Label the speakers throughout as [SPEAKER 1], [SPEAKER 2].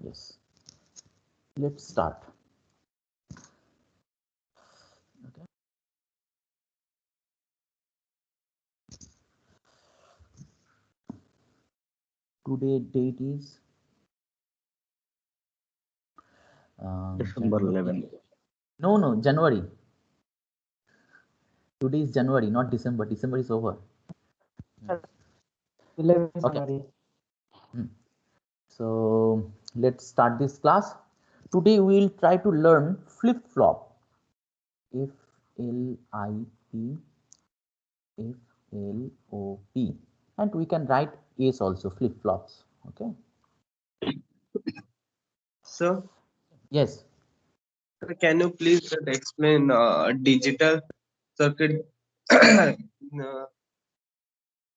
[SPEAKER 1] Yes. Let's start. Okay. Today date is
[SPEAKER 2] December
[SPEAKER 1] January.
[SPEAKER 2] 11th.
[SPEAKER 1] No, January. Today is January, not December. December is over.
[SPEAKER 3] 11
[SPEAKER 1] Okay.
[SPEAKER 3] January.
[SPEAKER 1] So let's start this class. Today we will try to learn flip-flop. F-L-I-P-F-L-O-P, and we can write S also, flip-flops. Okay.
[SPEAKER 4] Sir,
[SPEAKER 1] Yes.
[SPEAKER 4] can you please explain digital circuit, uh,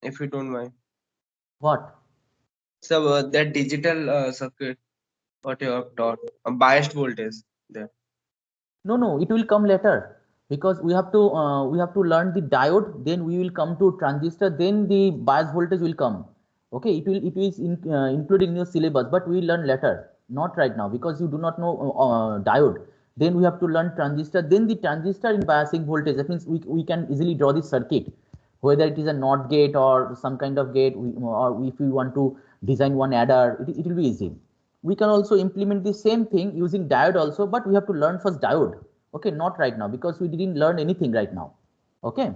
[SPEAKER 4] if you don't mind?
[SPEAKER 1] What?
[SPEAKER 4] So that digital circuit, what you have taught, biased voltage there.
[SPEAKER 1] No, it will come later, because we have to learn the diode, then we will come to transistor, then the bias voltage will come. Okay, it is included in your syllabus, but we will learn later, not right now, because you do not know diode. Then we have to learn transistor, then the transistor in biasing voltage. That means we can easily draw the circuit, whether it is a NOT gate or some kind of gate, or if we want to design one adder, it will be easy. We can also implement the same thing using diode also, but we have to learn first diode. Okay, not right now, because we didn't learn anything right now. Okay.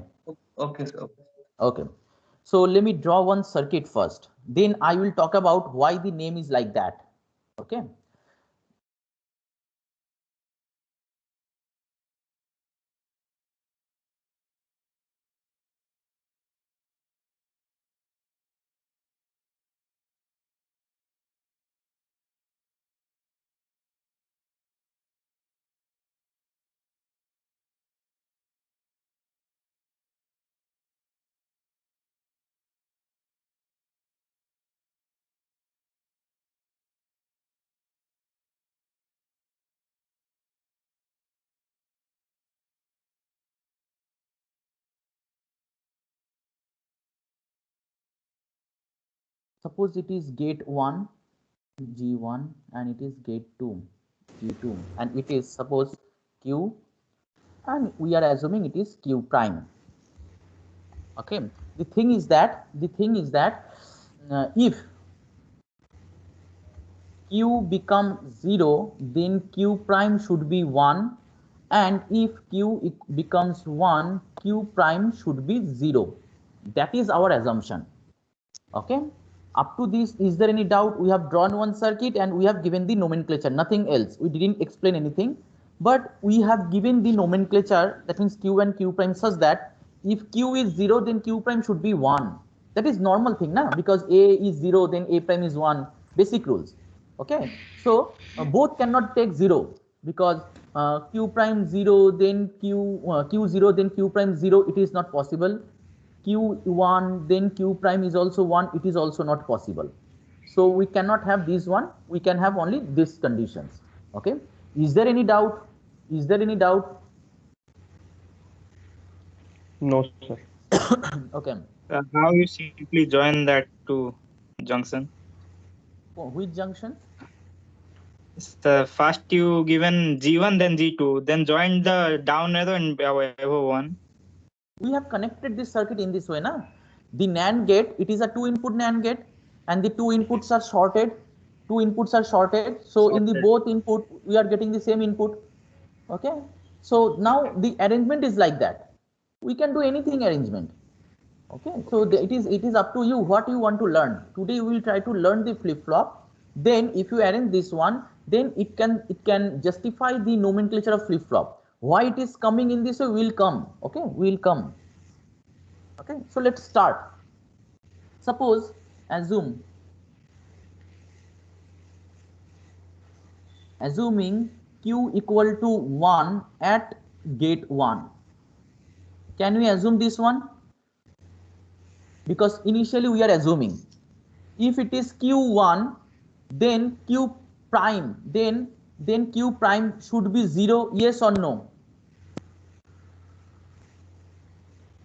[SPEAKER 4] Okay, sir.
[SPEAKER 1] Okay. So let me draw one circuit first. Then I will talk about why the name is like that. Okay. Suppose it is gate 1, G1, and it is gate 2, G2, and it is suppose Q, and we are assuming it is Q prime. Okay. The thing is that if Q becomes 0, then Q prime should be 1, and if Q becomes 1, Q prime should be 0. That is our assumption. Okay. Up to this, is there any doubt? We have drawn one circuit and we have given the nomenclature, nothing else. We didn't explain anything, but we have given the nomenclature, that means Q and Q prime, such that if Q is 0, then Q prime should be 1. That is normal thing, na? Because A is 0, then A prime is 1. Basic rules. Okay. So both cannot take 0, because Q prime 0, then Q 0, then Q prime 0. It is not possible. Q1, then Q prime is also 1, it is also not possible. So we cannot have this one, we can have only these conditions. Okay. Is there any doubt? Is there any doubt?
[SPEAKER 2] No, sir.
[SPEAKER 1] Okay.
[SPEAKER 5] How you simply join that to junction?
[SPEAKER 1] Which junction?
[SPEAKER 5] So first you given G1, then G2, then join the down arrow and above one.
[SPEAKER 1] We have connected this circuit in this way, na? The NAND gate, it is a 2-input NAND gate, and the 2 inputs are shorted. 2 inputs are shorted. So in the both input, we are getting the same input. Okay. So now the arrangement is like that. We can do anything arrangement. Okay. So it is up to you what you want to learn. Today we will try to learn the flip-flop. Then if you arrange this one, then it can justify the nomenclature of flip-flop. Why it is coming in this way will come. Okay, will come. Okay. So let's start. Suppose assuming Q equal to 1 at gate 1. Can we assume this one? Because initially we are assuming if it is Q1, then Q prime, then Q prime should be 0, yes or no?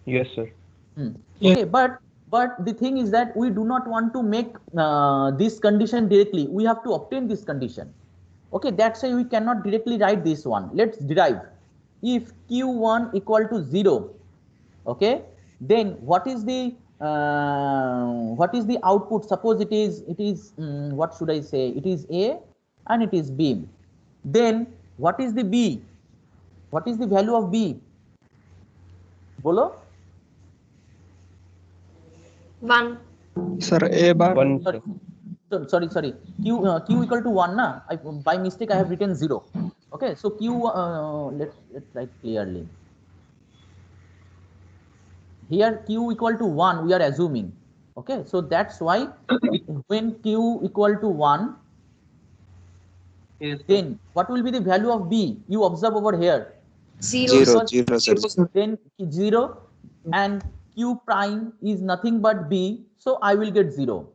[SPEAKER 2] Yes, sir.
[SPEAKER 1] Okay, but But the thing is that we do not want to make this condition directly. We have to obtain this condition. Okay, that's why we cannot directly write this one. Let's derive. If q1 equal to 0, okay, then what is the output? Suppose it is what should I say? It is A and it is B. Then what is the B? What is the value of B? Bolo?
[SPEAKER 3] 1.
[SPEAKER 2] Sir, A bar. 1, sir.
[SPEAKER 1] Sorry. Q equal to 1 na. By mistake I have written 0. Okay, so Q let's write clearly. Here Q equal to 1 we are assuming. Okay, so that's why when Q equal to 1, then what will be the value of B? You observe over here.
[SPEAKER 3] 0.
[SPEAKER 1] Then 0 and Q prime is nothing but B, so I will get 0.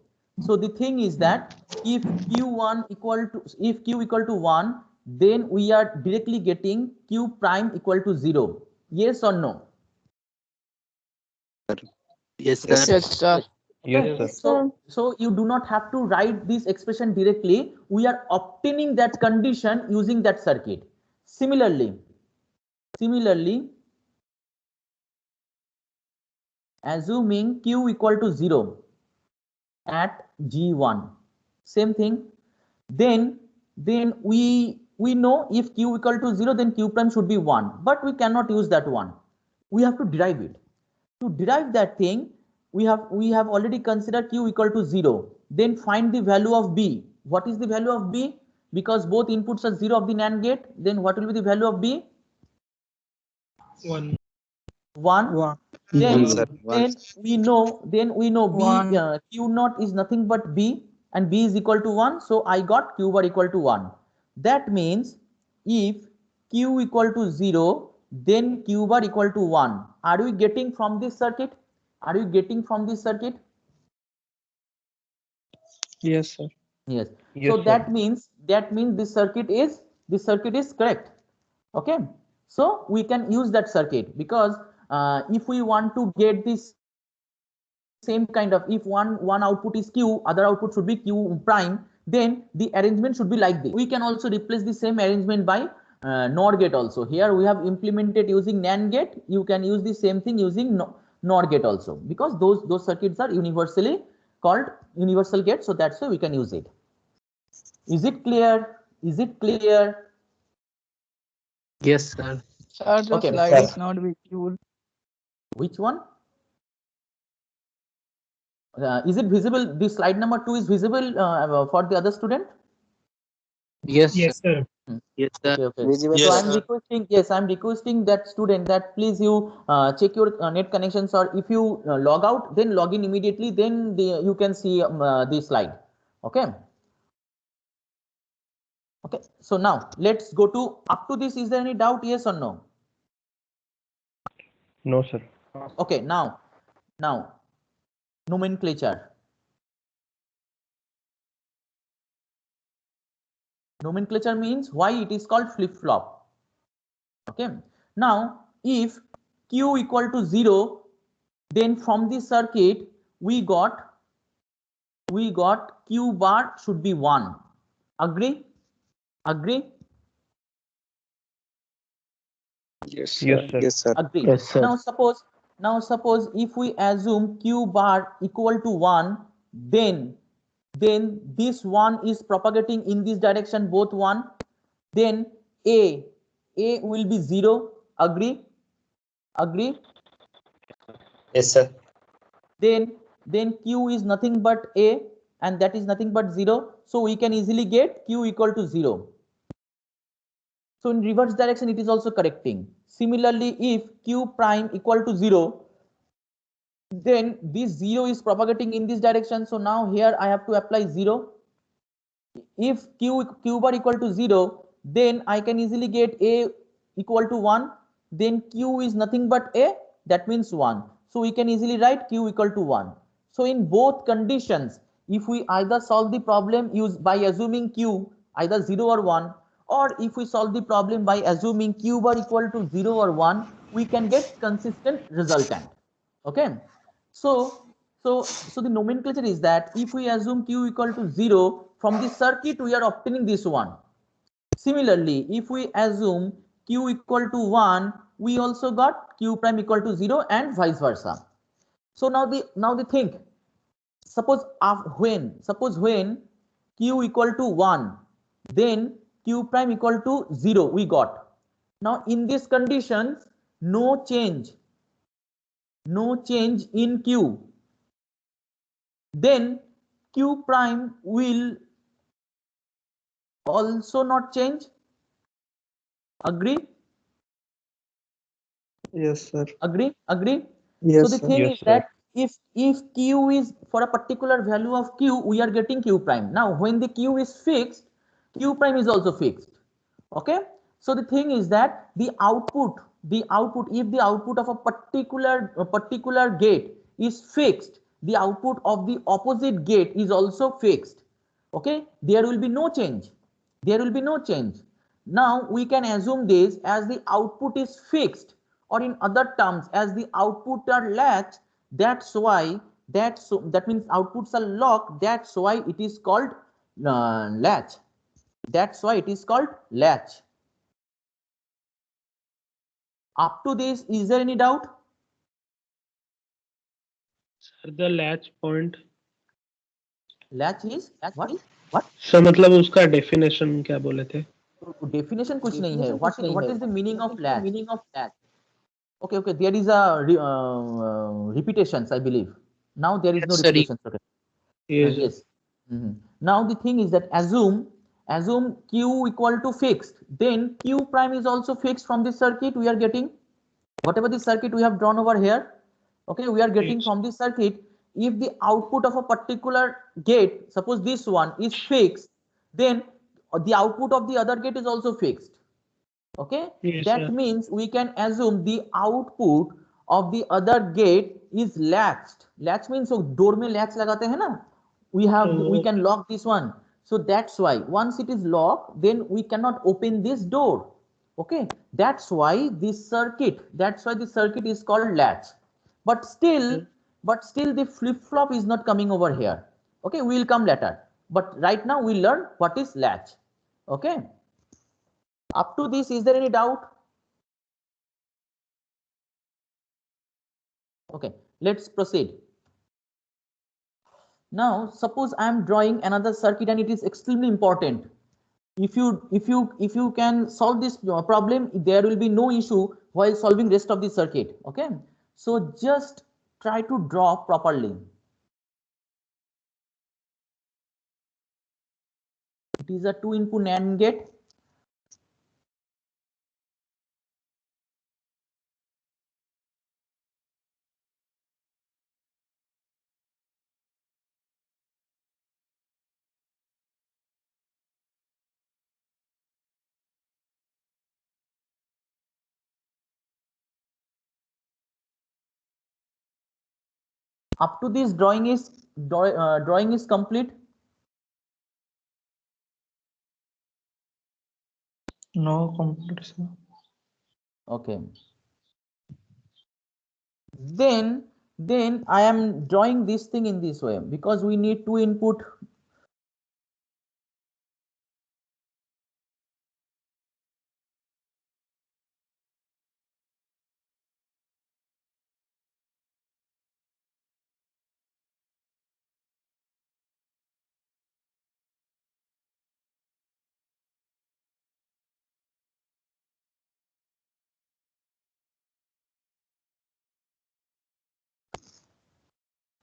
[SPEAKER 1] So the thing is that if Q equal to 1, then we are directly getting Q prime equal to 0. Yes or no?
[SPEAKER 6] Yes, sir.
[SPEAKER 2] Yes, sir.
[SPEAKER 1] So you do not have to write this expression directly. We are obtaining that condition using that circuit. Similarly, assuming Q equal to 0 at G1, same thing. Then we know if Q equal to 0, then Q prime should be 1, but we cannot use that one. We have to derive it. To derive that thing, we have already considered Q equal to 0. Then find the value of B. What is the value of B? Because both inputs are 0 of the NAND gate, then what will be the value of B?
[SPEAKER 5] 1.
[SPEAKER 1] 1. Then we know B,
[SPEAKER 5] One.
[SPEAKER 1] Q naught is nothing but B, and B is equal to 1. So I got Q bar equal to 1. That means if Q equal to 0, then Q bar equal to 1. Are we getting from this circuit?
[SPEAKER 2] Yes, sir.
[SPEAKER 1] Yes.
[SPEAKER 2] Yes,
[SPEAKER 1] So
[SPEAKER 2] sir.
[SPEAKER 1] that means this circuit is correct. Okay. So we can use that circuit, because if we want to get this same kind of, if one output is Q, other output should be Q prime, then the arrangement should be like this. We can also replace the same arrangement by NOR gate also. Here we have implemented using NAND gate. You can use the same thing using NOR gate also, because those circuits are universally called universal gate. So that's why we can use it. Is it clear?
[SPEAKER 6] Yes, sir.
[SPEAKER 7] Sir, the
[SPEAKER 1] Okay.
[SPEAKER 7] slide is not visible.
[SPEAKER 1] Which one? Is it visible? The slide number 2 is visible for the other student?
[SPEAKER 6] Yes,
[SPEAKER 5] Yes, sir.
[SPEAKER 6] Yes, sir.
[SPEAKER 1] Okay.
[SPEAKER 6] Visible,
[SPEAKER 1] So
[SPEAKER 6] yes,
[SPEAKER 1] I'm requesting that student that please you check your net connections, or if you log out, then log in immediately, then you can see the slide. Okay. Okay. So now let's go to up to this. Is there any doubt? Yes or no?
[SPEAKER 2] No, sir.
[SPEAKER 1] Okay. Now nomenclature. Nomenclature means why it is called flip-flop. Okay. Now if Q equal to 0, then from this circuit we got Q bar should be 1. Agree?
[SPEAKER 2] Yes, sir. Yes, sir.
[SPEAKER 1] Agree.
[SPEAKER 6] Yes, sir.
[SPEAKER 1] Now suppose if we assume Q bar equal to 1, then this 1 is propagating in this direction, both 1. Then A will be 0. Agree?
[SPEAKER 6] Yes, sir.
[SPEAKER 1] Then Q is nothing but A, and that is nothing but 0. So we can easily get Q equal to 0. So in reverse direction it is also correcting. Similarly, if Q prime equal to 0, then this 0 is propagating in this direction. So now here I have to apply 0. If Q bar equal to 0, then I can easily get A equal to 1. Then Q is nothing but A, that means 1. So we can easily write Q equal to 1. So in both conditions, if we either solve the problem by assuming Q either 0 or 1, or if we solve the problem by assuming Q bar equal to 0 or 1, we can get consistent resultant. Okay. So So the nomenclature is that if we assume q equal to 0 from the circuit, we are obtaining this one. Similarly, if we assume q equal to 1, we also got q prime equal to 0 and vice versa. So now the thing, suppose when q equal to 1, then q prime equal to 0 we got. Now in these conditions, no change in q, then q prime will also not change. Agree?
[SPEAKER 2] Yes, sir.
[SPEAKER 1] Agree?
[SPEAKER 2] Yes,
[SPEAKER 1] So the
[SPEAKER 2] sir.
[SPEAKER 1] thing
[SPEAKER 6] Yes,
[SPEAKER 1] is
[SPEAKER 6] sir.
[SPEAKER 1] that if q is for a particular value of q, we are getting q prime. Now when the q is fixed, q prime is also fixed. Okay, so the thing is that the output if the output of a particular gate is fixed, the output of the opposite gate is also fixed. Okay, there will be no change. Now we can assume this as the output is fixed, or in other terms as the output are latch. That means outputs are locked. That's why it is called latch. Up to this, is there any doubt?
[SPEAKER 8] The latch point.
[SPEAKER 1] Latch is what?
[SPEAKER 8] Sir मतलब उसका definition क्या बोले थे?
[SPEAKER 1] Definition कुछ नहीं है. What is the meaning of latch? Okay, there is a repetitions, I believe. Now there is no
[SPEAKER 6] Yes, sir.
[SPEAKER 1] repetitions. Okay. Yes. Now the thing is that assume q equal to fixed, then q prime is also fixed from this circuit. We are getting whatever the circuit we have drawn over here. Okay, we are getting from this circuit, if the output of a particular gate, suppose this one is fixed, then the output of the other gate is also fixed. Okay,
[SPEAKER 8] Yes,
[SPEAKER 1] that
[SPEAKER 8] sir.
[SPEAKER 1] means we can assume the output of the other gate is latched. Latch means so door में latch लगाते हैं ना, we can lock this one. So that's why once it is locked, then we cannot open this door. Okay, that's why the circuit is called latch. But still the flip-flop is not coming over here. Okay, we will come later, but right now we learn what is latch. Okay, up to this, is there any doubt? Okay, let's proceed. Now suppose I am drawing another circuit, and it is extremely important. If you can solve this problem, there will be no issue while solving rest of the circuit. Okay, so just try to draw properly. It is a 2-input NAND gate. Up to this drawing is complete.
[SPEAKER 2] No complete, sir.
[SPEAKER 1] Okay, then I am drawing this thing in this way because we need 2 input.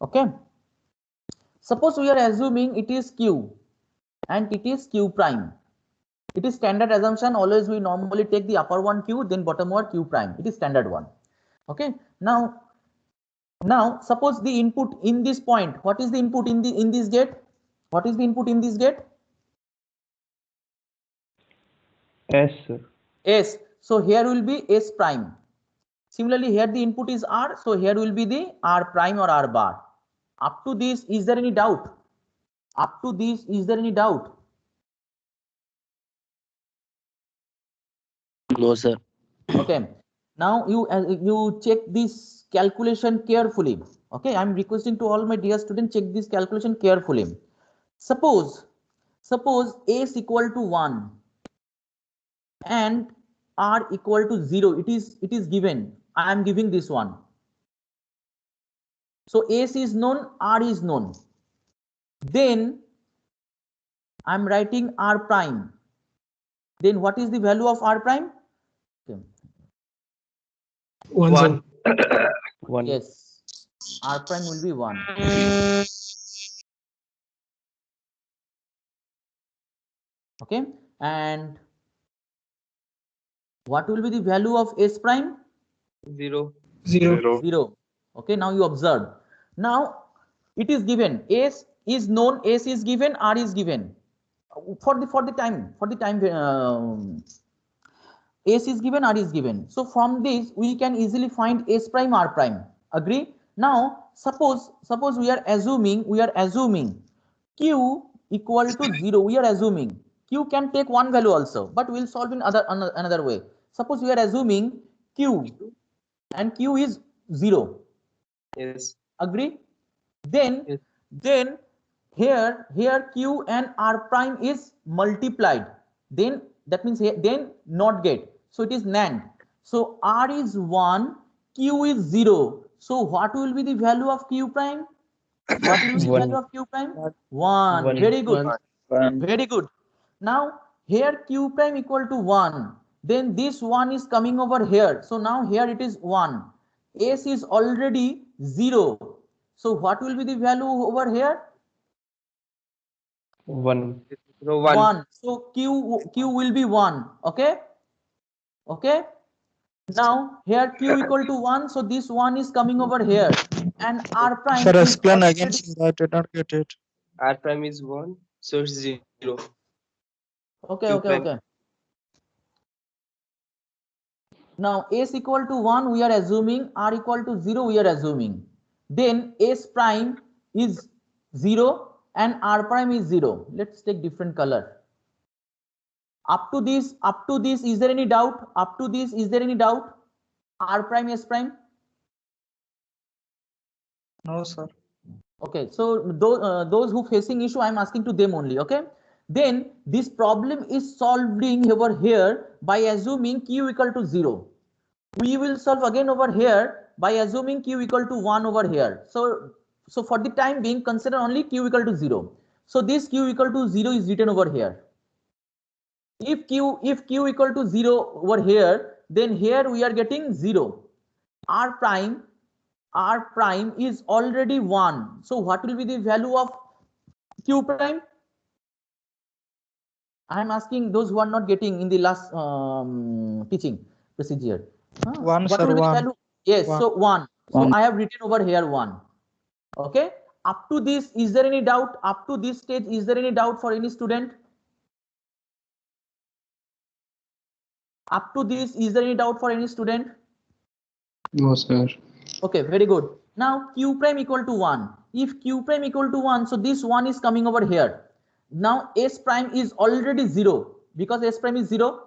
[SPEAKER 1] Okay, suppose we are assuming it is q and it is q prime. It is standard assumption. Always we normally take the upper one q, then bottom one q prime. It is standard one. Okay, now suppose the input in this point. What is the input in this gate? What is the input in this gate?
[SPEAKER 8] S, sir.
[SPEAKER 1] S. So here will be S prime. Similarly, here the input is R, so here will be the R prime or R bar. Up to this, is there any doubt?
[SPEAKER 6] No, sir.
[SPEAKER 1] Okay. Now you check this calculation carefully. Okay, I'm requesting to all my dear students, check this calculation carefully. Suppose a is equal to 1 and r equal to 0. It is given. I am giving this one. So s is known, r is known. Then I'm writing r prime. Then what is the value of r prime? Okay.
[SPEAKER 4] One.
[SPEAKER 6] One.
[SPEAKER 1] Yes, r prime will be 1. Okay, and what will be the value of s prime?
[SPEAKER 4] 0.
[SPEAKER 1] 0. Okay, now you observe. Now it is given, s is known, s is given, r is given. For the time s is given, r is given. So from this we can easily find s prime, r prime. Agree? Now suppose we are assuming q equal to 0. We are assuming q can take one value also, but we'll solve in another way. Suppose we are assuming q and q is 0.
[SPEAKER 4] Yes.
[SPEAKER 1] Agree? Then
[SPEAKER 4] Yes.
[SPEAKER 1] then here q and r prime is multiplied. Then that means here, then not get. So it is NAND. So r is 1, q is 0. So what will be the value of q prime? What will be the
[SPEAKER 6] One.
[SPEAKER 1] value of q prime? 1.
[SPEAKER 6] One.
[SPEAKER 1] Very good.
[SPEAKER 2] One.
[SPEAKER 1] Very good. Now here q prime equal to 1. Then this 1 is coming over here. So now here it is 1. S is already 0. So what will be the value over here?
[SPEAKER 6] One.
[SPEAKER 4] So 1.
[SPEAKER 1] 1. So q will be 1. Okay. Okay. Now here q equal to 1. So this 1 is coming over here. And r prime
[SPEAKER 2] Sir,
[SPEAKER 1] is
[SPEAKER 2] explain again.
[SPEAKER 1] already...
[SPEAKER 2] Sir, I did not get it.
[SPEAKER 4] R prime is 1. So it's 0.
[SPEAKER 1] Okay,
[SPEAKER 4] Q
[SPEAKER 1] okay,
[SPEAKER 4] prime.
[SPEAKER 1] okay. Now s equal to 1 we are assuming, r equal to 0 we are assuming. Then s prime is 0 and r prime is 0. Let's take different color. Up to this, is there any doubt? Up to this, is there any doubt? R prime, S prime?
[SPEAKER 2] No, sir.
[SPEAKER 1] Okay, so those who facing issue, I'm asking to them only. Okay, then this problem is solving over here by assuming q equal to 0. We will solve again over here by assuming q equal to 1 over here. So for the time being, consider only q equal to 0. So this q equal to 0 is written over here. If q equal to 0 over here, then here we are getting 0. R prime is already 1. So what will be the value of q prime? I am asking those who are not getting in the last teaching procedure.
[SPEAKER 2] 1,
[SPEAKER 1] What
[SPEAKER 2] sir,
[SPEAKER 1] will be the
[SPEAKER 2] 1.
[SPEAKER 1] value? Yes,
[SPEAKER 2] 1.
[SPEAKER 1] so 1. So
[SPEAKER 2] 1.
[SPEAKER 1] I have written over here 1. Okay. Up to this, is there any doubt? Up to this stage, is there any doubt for any student? Up to this, is there any doubt for any student?
[SPEAKER 8] No, sir.
[SPEAKER 1] Okay, very good. Now q prime equal to 1. If q prime equal to 1, so this 1 is coming over here. Now s prime is already 0 because s prime is 0.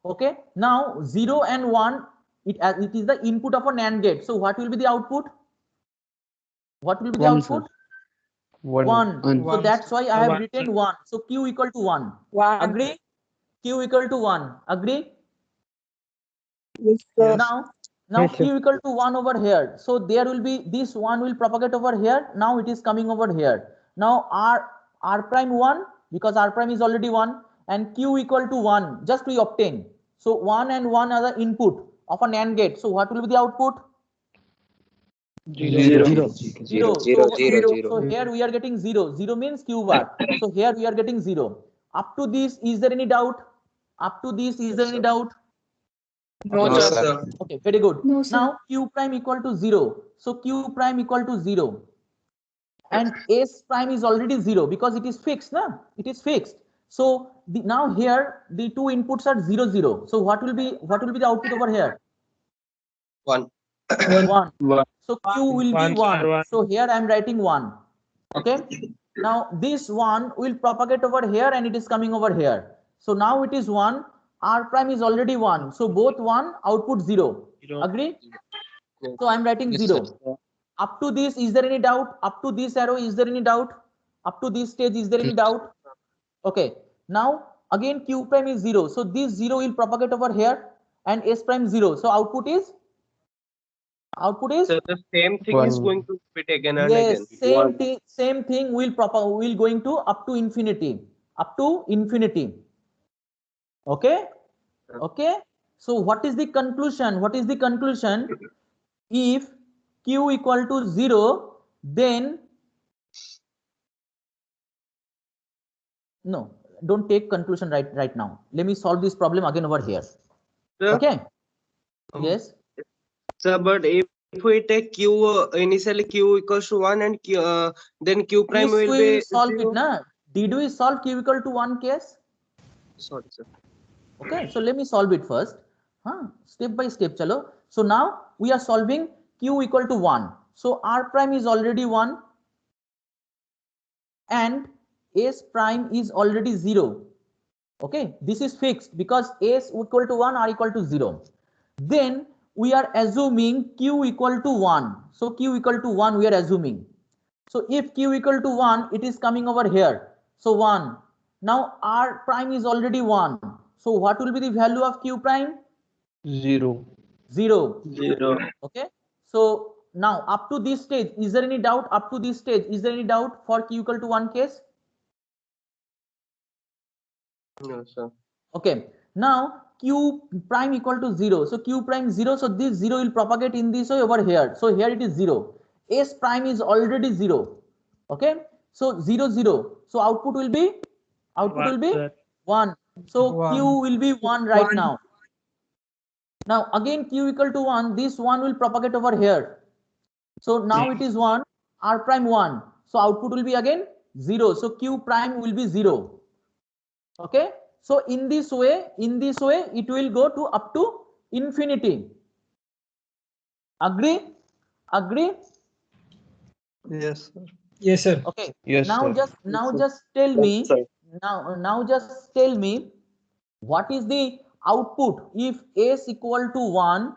[SPEAKER 1] Okay. Now 0 and 1, it is the input of a NAND gate. So what will be the output? What will be the
[SPEAKER 2] 1,
[SPEAKER 1] output?
[SPEAKER 2] sir.
[SPEAKER 1] 1. So
[SPEAKER 2] 1.
[SPEAKER 1] that's why I have
[SPEAKER 5] 1.
[SPEAKER 1] written 1. So q equal to 1.
[SPEAKER 7] 1.
[SPEAKER 1] Agree? Q equal to 1. Agree?
[SPEAKER 7] Yes, sir.
[SPEAKER 1] Now
[SPEAKER 2] Yes, sir.
[SPEAKER 1] q equal to 1 over here. So there will be this 1 will propagate over here. Now it is coming over here. Now r prime 1 because r prime is already 1 and q equal to 1 just we obtain. So 1 and 1 are the input of a NAND gate. So what will be the output?
[SPEAKER 6] 0.
[SPEAKER 1] 0.
[SPEAKER 6] Zero.
[SPEAKER 1] So here we are getting 0. 0 means q bar. So here we are getting 0. Up to this, is there any doubt? Up to this, is there any doubt?
[SPEAKER 7] No,
[SPEAKER 4] No,
[SPEAKER 7] sir.
[SPEAKER 4] sir.
[SPEAKER 1] Okay, very good.
[SPEAKER 3] No, sir.
[SPEAKER 1] Now q prime equal to 0. So q prime equal to 0. And s prime is already 0 because it is fixed, na? It is fixed. So now here the two inputs are 0, 0. So what will be the output over here?
[SPEAKER 4] 1.
[SPEAKER 1] 1.
[SPEAKER 5] 1.
[SPEAKER 1] So q will be
[SPEAKER 5] 1,
[SPEAKER 1] 1.
[SPEAKER 5] sir, 1.
[SPEAKER 1] So here I am writing 1. Okay. Now this 1 will propagate over here and it is coming over here. So now it is 1. R prime is already 1. So both 1, output 0. Agree?
[SPEAKER 4] Yes.
[SPEAKER 1] So I am writing
[SPEAKER 6] Yes,
[SPEAKER 1] 0.
[SPEAKER 6] sir.
[SPEAKER 1] Up to this, is there any doubt? Up to this arrow, is there any doubt? Up to this stage, is there any doubt? Okay. Now again q prime is 0. So this 0 will propagate over here and s prime 0. So output is
[SPEAKER 4] So the same thing is
[SPEAKER 6] One.
[SPEAKER 4] going to be taken and
[SPEAKER 1] yes,
[SPEAKER 4] again.
[SPEAKER 1] same thing will going to up to infinity. Okay. Okay. So what is the conclusion? If q equal to 0, then no, don't take conclusion right now. Let me solve this problem again over here.
[SPEAKER 4] Sir,
[SPEAKER 1] Okay. Yes.
[SPEAKER 4] sir, but if we take q initially q equals to 1 and then q prime
[SPEAKER 1] This
[SPEAKER 4] will
[SPEAKER 1] we
[SPEAKER 4] be
[SPEAKER 1] will solve
[SPEAKER 4] 0.
[SPEAKER 1] it, na? Did we solve q equal to 1 case?
[SPEAKER 4] Sorry, sir.
[SPEAKER 1] Okay, so let me solve it first. Step by step, chalo. So now we are solving q equal to 1. So r prime is already 1 and s prime is already 0. Okay, this is fixed because s equal to 1, r equal to 0. Then we are assuming q equal to 1. So q equal to 1 we are assuming. So if q equal to 1, it is coming over here. So 1. Now r prime is already 1. So what will be the value of q prime?
[SPEAKER 6] 0.
[SPEAKER 1] 0.
[SPEAKER 4] 0.
[SPEAKER 1] Okay. So now up to this stage, is there any doubt? Up to this stage, is there any doubt for q equal to 1 case?
[SPEAKER 4] No, sir.
[SPEAKER 1] Okay. Now q prime equal to 0. So q prime 0. So this 0 will propagate in this way over here. So here it is 0. S prime is already 0. Okay. So 0, 0. So output will be 1. So q will be 1 right now. Now again q equal to 1. This 1 will propagate over here. So now it is 1. R prime 1. So output will be again 0. So q prime will be 0. Okay. So in this way it will go to up to infinity. Agree?
[SPEAKER 2] Yes, sir.
[SPEAKER 9] Yes, sir.
[SPEAKER 1] Okay.
[SPEAKER 6] Yes,
[SPEAKER 1] Now
[SPEAKER 6] sir.
[SPEAKER 1] just tell me. Now just tell me what is the output if s equal to 1,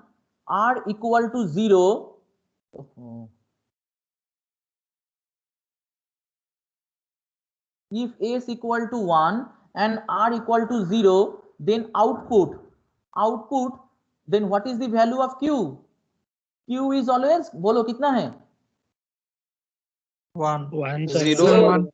[SPEAKER 1] r equal to 0. If s equal to 1 and r equal to 0, then output, then what is the value of q? Q is always, bolo kitna hai?
[SPEAKER 2] 1.
[SPEAKER 9] 1, sir.
[SPEAKER 4] 0.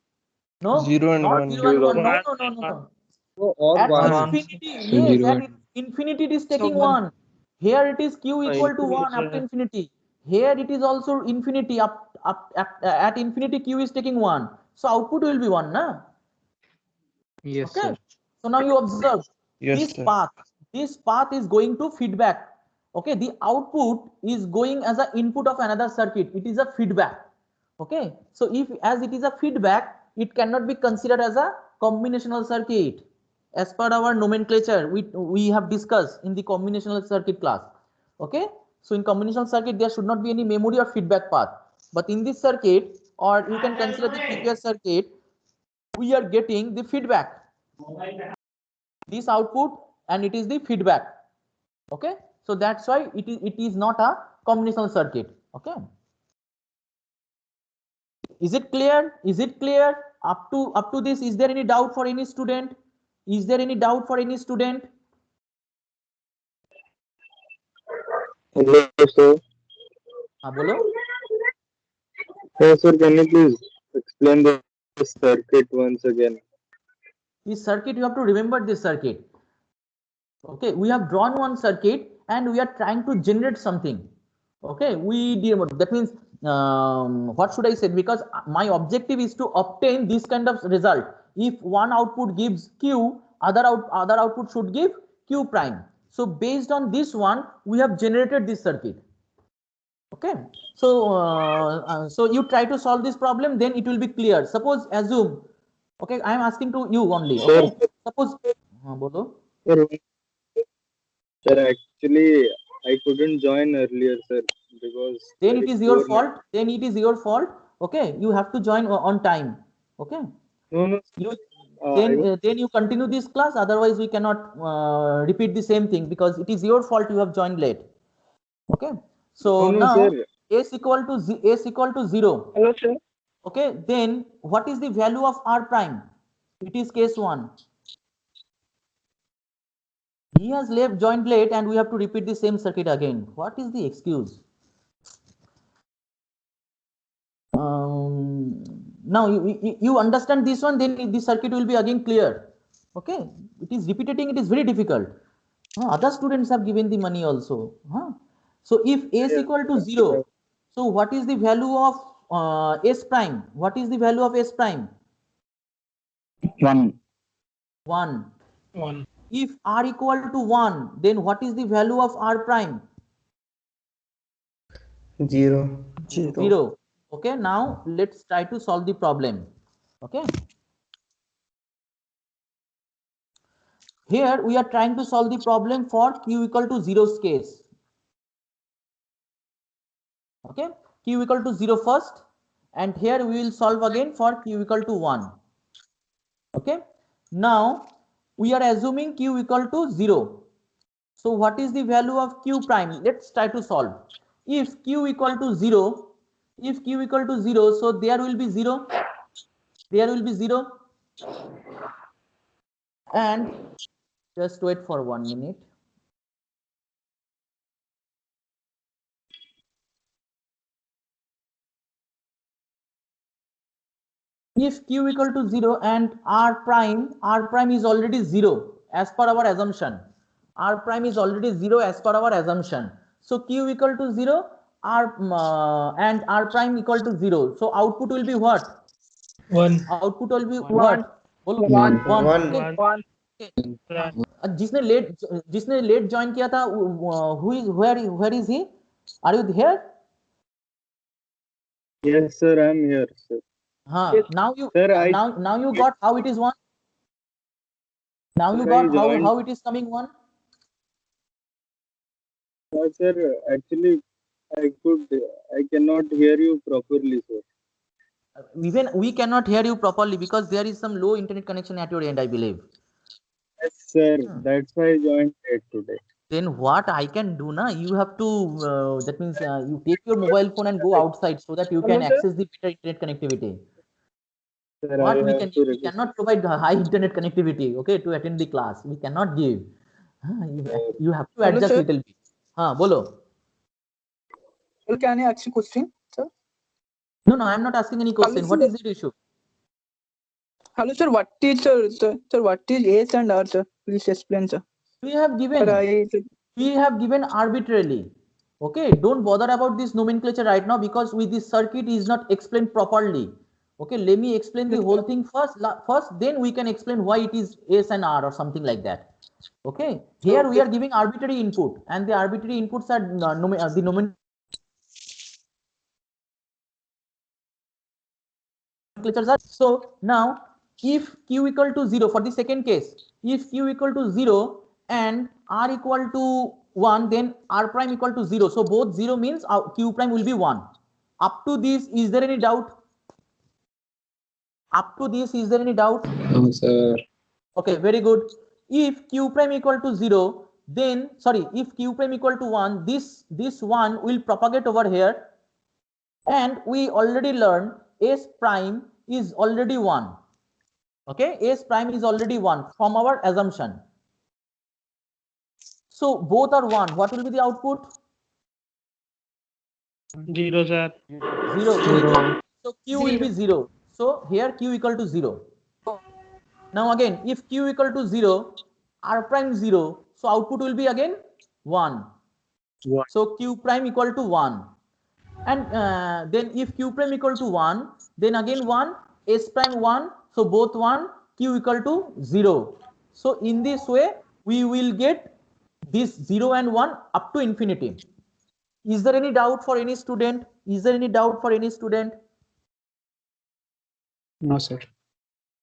[SPEAKER 1] No,
[SPEAKER 6] 0 and
[SPEAKER 1] not
[SPEAKER 6] 1.
[SPEAKER 1] 0 and 1. No.
[SPEAKER 4] Or
[SPEAKER 1] At
[SPEAKER 4] 1.
[SPEAKER 2] One.
[SPEAKER 1] infinity,
[SPEAKER 8] So
[SPEAKER 1] yes,
[SPEAKER 8] 0
[SPEAKER 1] at
[SPEAKER 8] and
[SPEAKER 1] infinity it is
[SPEAKER 2] So
[SPEAKER 1] taking
[SPEAKER 2] 1.
[SPEAKER 1] 1. Here it is q equal to 1 up to
[SPEAKER 9] Sir.
[SPEAKER 1] infinity. Here it is also infinity at infinity q is taking 1. So output will be 1, na?
[SPEAKER 6] Yes,
[SPEAKER 1] Okay.
[SPEAKER 6] sir.
[SPEAKER 1] So now you observe
[SPEAKER 6] Yes,
[SPEAKER 1] this
[SPEAKER 6] sir.
[SPEAKER 1] path. This path is going to feedback. Okay, the output is going as an input of another circuit. It is a feedback. Okay, so if as it is a feedback, it cannot be considered as a combinational circuit. As per our nomenclature, we have discussed in the combinational circuit class. Okay, so in combinational circuit, there should not be any memory or feedback path. But in this circuit, or you can consider the previous circuit, we are getting the feedback. This output and it is the feedback. Okay, so that's why it is not a combinational circuit. Okay, is it clear? Up to this, is there any doubt for any student?
[SPEAKER 10] Hello, sir.
[SPEAKER 1] Bolo.
[SPEAKER 10] Yes, sir. Can you please explain the circuit once again?
[SPEAKER 1] This circuit, you have to remember this circuit. Okay, we have drawn one circuit and we are trying to generate something. Okay, that means what should I say? Because my objective is to obtain this kind of result. If one output gives q, other output should give q prime. So based on this one, we have generated this circuit. Okay, so so you try to solve this problem, then it will be clear. Suppose assume. Okay, I am asking to you only. Okay, suppose. Bolo.
[SPEAKER 10] Sir, actually, I couldn't join earlier, sir, because
[SPEAKER 1] Then
[SPEAKER 10] there
[SPEAKER 1] it
[SPEAKER 10] is
[SPEAKER 1] is your
[SPEAKER 10] poor
[SPEAKER 1] fault. Okay, you have to join on time. Okay,
[SPEAKER 10] No,
[SPEAKER 1] you
[SPEAKER 10] I was,
[SPEAKER 1] then you continue this class. Otherwise, we cannot repeat the same thing because it is your fault you have joined late. Okay, so
[SPEAKER 10] no, sir.
[SPEAKER 1] now S equal to 0.
[SPEAKER 7] Hello, sir.
[SPEAKER 1] Okay, then what is the value of R prime? It is case 1. He has left joined late and we have to repeat the same circuit again. What is the excuse? Now you understand this one, then the circuit will be again clear. Okay, it is repeating, it is very difficult. Other students have given the money also. So if S equal to 0, so what is the value of S prime? What is the value of S prime?
[SPEAKER 5] 1.
[SPEAKER 1] 1.
[SPEAKER 6] 1.
[SPEAKER 1] If R equal to 1, then what is the value of R prime?
[SPEAKER 8] 0.
[SPEAKER 1] 0. Okay, now let's try to solve the problem. Okay. Here we are trying to solve the problem for Q equal to 0's case. Okay, Q equal to 0 first, and here we will solve again for Q equal to 1. Okay, now we are assuming Q equal to 0. So what is the value of Q prime? Let's try to solve. If Q equal to 0, so there will be 0. There will be 0. And just wait for 1 minute. If Q equal to 0 and R prime is already 0 as per our assumption. R prime is already 0 as per our assumption. So Q equal to 0, and R prime equal to 0. So output will be what?
[SPEAKER 6] 1.
[SPEAKER 1] Output will be
[SPEAKER 7] 1.
[SPEAKER 1] what? बोलो
[SPEAKER 8] 1.
[SPEAKER 1] 1.
[SPEAKER 6] 1.
[SPEAKER 7] 1.
[SPEAKER 1] जिसने late join किया था, who is where is he? Are you here?
[SPEAKER 10] Yes, sir, I am here, sir.
[SPEAKER 7] Yes.
[SPEAKER 1] Now you
[SPEAKER 10] Sir,
[SPEAKER 1] now you got how it is 1. Now you
[SPEAKER 10] Sir,
[SPEAKER 1] got
[SPEAKER 10] I joined.
[SPEAKER 1] how it is coming 1.
[SPEAKER 10] Sir, actually, I cannot hear you properly, sir.
[SPEAKER 1] Even we cannot hear you properly because there is some low internet connection at your end, I believe.
[SPEAKER 10] Yes, sir, that's why I joined late today.
[SPEAKER 1] Then what I can do now? You have to that means you take your mobile phone and go outside so that you can
[SPEAKER 7] Hello, sir.
[SPEAKER 1] access the better internet connectivity.
[SPEAKER 10] Sir,
[SPEAKER 1] What
[SPEAKER 10] I
[SPEAKER 1] we
[SPEAKER 10] have
[SPEAKER 1] can
[SPEAKER 10] to
[SPEAKER 1] we
[SPEAKER 10] register.
[SPEAKER 1] cannot provide high internet connectivity, okay, to attend the class. We cannot give. You have to
[SPEAKER 7] Hello,
[SPEAKER 1] adjust
[SPEAKER 7] sir.
[SPEAKER 1] little bit. Bolo.
[SPEAKER 7] Sir, can I ask you a question, sir?
[SPEAKER 1] No, I am not asking any question. What
[SPEAKER 7] sir.
[SPEAKER 1] is the issue?
[SPEAKER 7] Hello, sir. What is sir? What is S and R, sir? Please explain, sir.
[SPEAKER 1] We have given.
[SPEAKER 7] Sir,
[SPEAKER 1] We have given arbitrarily. Okay, don't bother about this nomenclature right now because with this circuit is not explained properly. Okay, let me explain the whole thing first. Then we can explain why it is S and R or something like that. Okay, here we are giving arbitrary input, and the arbitrary inputs are the nomenclatures are. So now, if Q equal to 0 for the second case, if Q equal to 0 and R equal to 1, then R prime equal to 0. So both 0 means Q prime will be 1. Up to this, is there any doubt? Up to this, is there any doubt?
[SPEAKER 8] No, sir.
[SPEAKER 1] Okay, very good. If Q prime equal to 0, then if Q prime equal to 1, this 1 will propagate over here, and we already learned S prime is already 1. Okay, S prime is already 1 from our assumption. So both are 1. What will be the output?
[SPEAKER 6] 0, sir.
[SPEAKER 1] 0. So Q will be 0. So here Q equal to 0. Now again, if Q equal to 0, R prime 0, so output will be again 1. So Q prime equal to 1. And then if Q prime equal to 1, then again 1, S prime 1, so both 1, Q equal to 0. So in this way, we will get this 0 and 1 up to infinity. Is there any doubt for any student? Is there any doubt for any student?
[SPEAKER 8] No, sir.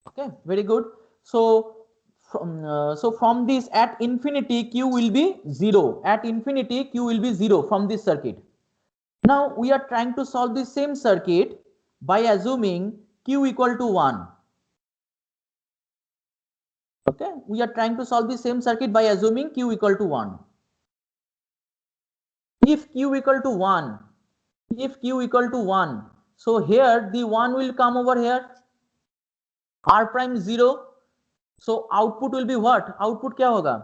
[SPEAKER 1] Okay, very good. So from this, at infinity Q will be 0. At infinity Q will be 0 from this circuit. Now we are trying to solve the same circuit by assuming Q equal to 1. Okay, we are trying to solve the same circuit by assuming Q equal to 1. If Q equal to 1, if q equal to 1, so here the 1 will come over here, r prime 0, so output will be what? Output क्या होगा?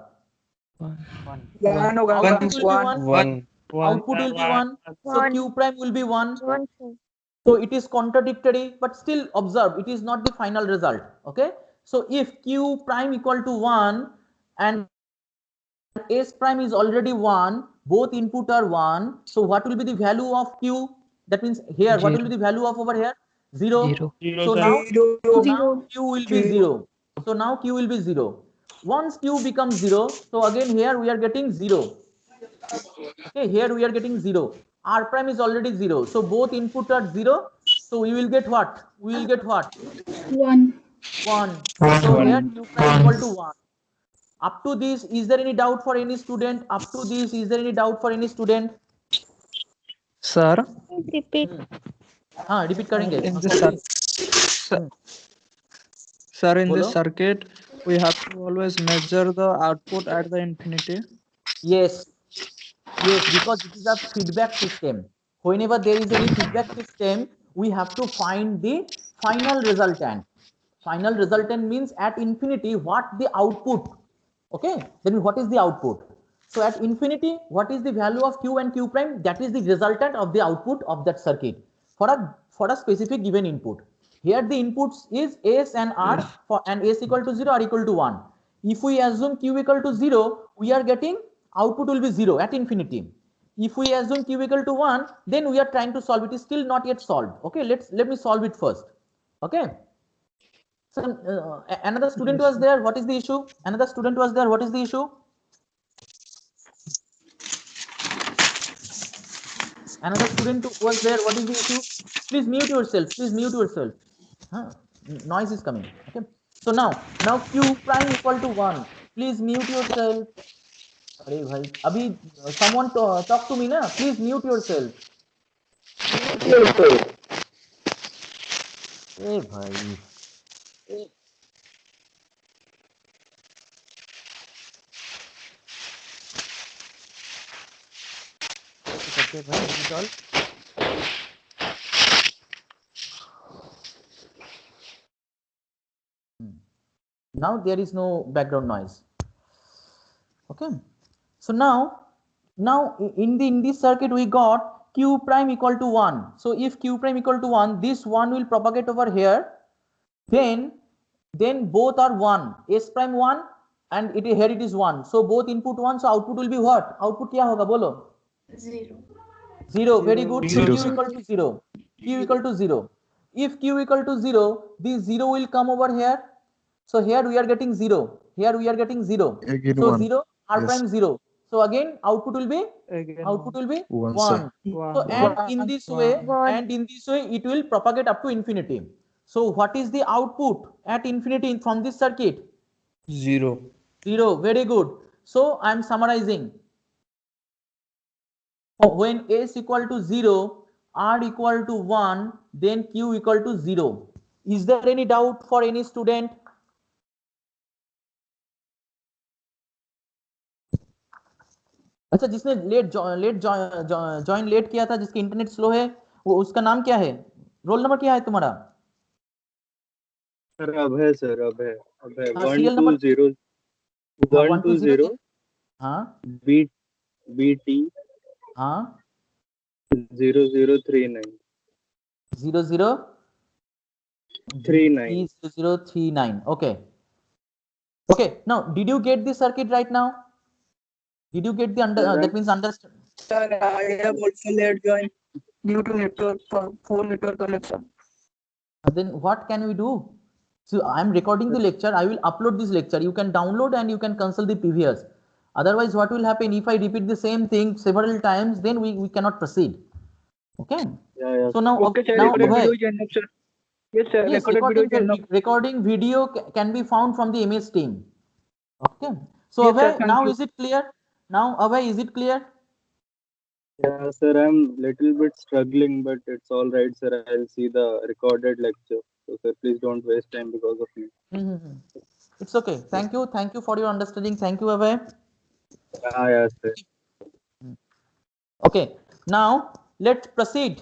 [SPEAKER 7] One होगा
[SPEAKER 1] Output will be 1.
[SPEAKER 8] One.
[SPEAKER 1] Output will be 1. So
[SPEAKER 3] One.
[SPEAKER 1] q prime will be 1.
[SPEAKER 3] One, sir.
[SPEAKER 1] So it is contradictory, but still observe, it is not the final result. Okay. So if q prime equal to 1 and s prime is already 1, both input are 1. So what will be the value of q? That means here, what will be the value of over here? 0.
[SPEAKER 6] Zero,
[SPEAKER 1] So
[SPEAKER 6] sir.
[SPEAKER 1] now,
[SPEAKER 7] Zero.
[SPEAKER 1] so now
[SPEAKER 3] Zero.
[SPEAKER 1] q will be 0. So now q will be 0. Once q becomes 0, so again here we are getting 0. Okay, here we are getting 0. R prime is already 0. So both input are 0. So we will get what? We will get what?
[SPEAKER 3] 1.
[SPEAKER 1] 1. So here q prime equal to 1. Up to this, is there any doubt for any student? Up to this, is there any doubt for any student?
[SPEAKER 2] Sir,
[SPEAKER 3] Repeat.
[SPEAKER 1] हाँ, repeat करेंगे.
[SPEAKER 2] in
[SPEAKER 1] हाँ,
[SPEAKER 2] this
[SPEAKER 1] please.
[SPEAKER 2] sir, in
[SPEAKER 1] बोलो.
[SPEAKER 2] this circuit, we have to always measure the output at the infinity.
[SPEAKER 1] Yes. Yes, because it is a feedback system. Whenever there is any feedback system, we have to find the final resultant. Final resultant means at infinity, what the output. Okay, then what is the output? So at infinity, what is the value of q and q prime? That is the resultant of the output of that circuit for a specific given input. Here the inputs is s and r for and s equal to 0, r equal to 1. If we assume q equal to 0, we are getting output will be 0 at infinity. If we assume q equal to 1, then we are trying to solve it. Is still not yet solved. Okay, let me solve it first. Okay. So another student was there. What is the issue? Another student was there. What is the issue? Another student was there. What is the issue? Please mute yourself. Please mute yourself. Huh? Noise is coming. Okay. So now q prime equal to 1. Please mute yourself. अरे भाई अभी someone talk to me ना. Please mute yourself. ए भाई. करते हैं भाई solve. Now there is no background noise. Okay. So now in this circuit we got q prime equal to 1. So if q prime equal to 1, this 1 will propagate over here. Then both are 1. S prime 1 and here it is 1. So both input 1. So output will be what? Output क्या होगा बोलो?
[SPEAKER 3] 0.
[SPEAKER 1] 0. Very good. So
[SPEAKER 6] Zero,
[SPEAKER 1] q
[SPEAKER 6] sir.
[SPEAKER 1] equal to 0. Q equal to 0. If q equal to 0, this 0 will come over here. So here we are getting 0. Here we are getting 0.
[SPEAKER 8] Again
[SPEAKER 1] So
[SPEAKER 8] one.
[SPEAKER 1] 0, r
[SPEAKER 8] Yes.
[SPEAKER 1] prime 0. So again output will be
[SPEAKER 2] Again,
[SPEAKER 1] output will be
[SPEAKER 8] One,
[SPEAKER 1] 1.
[SPEAKER 8] sir.
[SPEAKER 1] So and in this way
[SPEAKER 3] One.
[SPEAKER 1] it will propagate up to infinity. So what is the output at infinity from this circuit?
[SPEAKER 8] 0.
[SPEAKER 1] 0. Very good. So I am summarizing. When s equal to 0, r equal to 1, then q equal to 0. Is there any doubt for any student? अच्छा जिसने late join late किया था, जिसकी internet slow है, वो उसका नाम क्या है? रोल नंबर क्या है तुम्हारा?
[SPEAKER 10] सर अभय सर अभय अभय
[SPEAKER 1] हाँ, serial number-
[SPEAKER 10] 120 120
[SPEAKER 1] हाँ
[SPEAKER 10] BT
[SPEAKER 1] हाँ
[SPEAKER 10] 0039
[SPEAKER 1] 0039. Okay. Now did you get the circuit right now? Did you get the that means understand?
[SPEAKER 7] Sir, I have also late joined due to network phone network connection.
[SPEAKER 1] Then what can we do? So I am recording the lecture. I will upload this lecture. You can download and you can consult the previous. Otherwise, what will happen if I repeat the same thing several times? Then we cannot proceed. Okay.
[SPEAKER 10] Yeah.
[SPEAKER 1] So now
[SPEAKER 7] Okay, sir.
[SPEAKER 1] now
[SPEAKER 7] Recorded
[SPEAKER 1] Abhay,
[SPEAKER 7] video is enough, sir. Yes, sir.
[SPEAKER 1] yes,
[SPEAKER 7] Recorded video is enough.
[SPEAKER 1] recording video can be found from the MS team. Okay. So
[SPEAKER 7] Yes, sir,
[SPEAKER 1] Abhay,
[SPEAKER 7] thank
[SPEAKER 1] now
[SPEAKER 7] you.
[SPEAKER 1] is it clear? Now Abhay, is it clear?
[SPEAKER 10] Yeah, sir, I'm little bit struggling, but it's all right, sir. I'll see the recorded lecture. So, sir, please don't waste time because of me.
[SPEAKER 1] It's okay. Thank you for your understanding. Thank you, Abhay.
[SPEAKER 10] Yeah, sir.
[SPEAKER 1] Okay. Now let's proceed.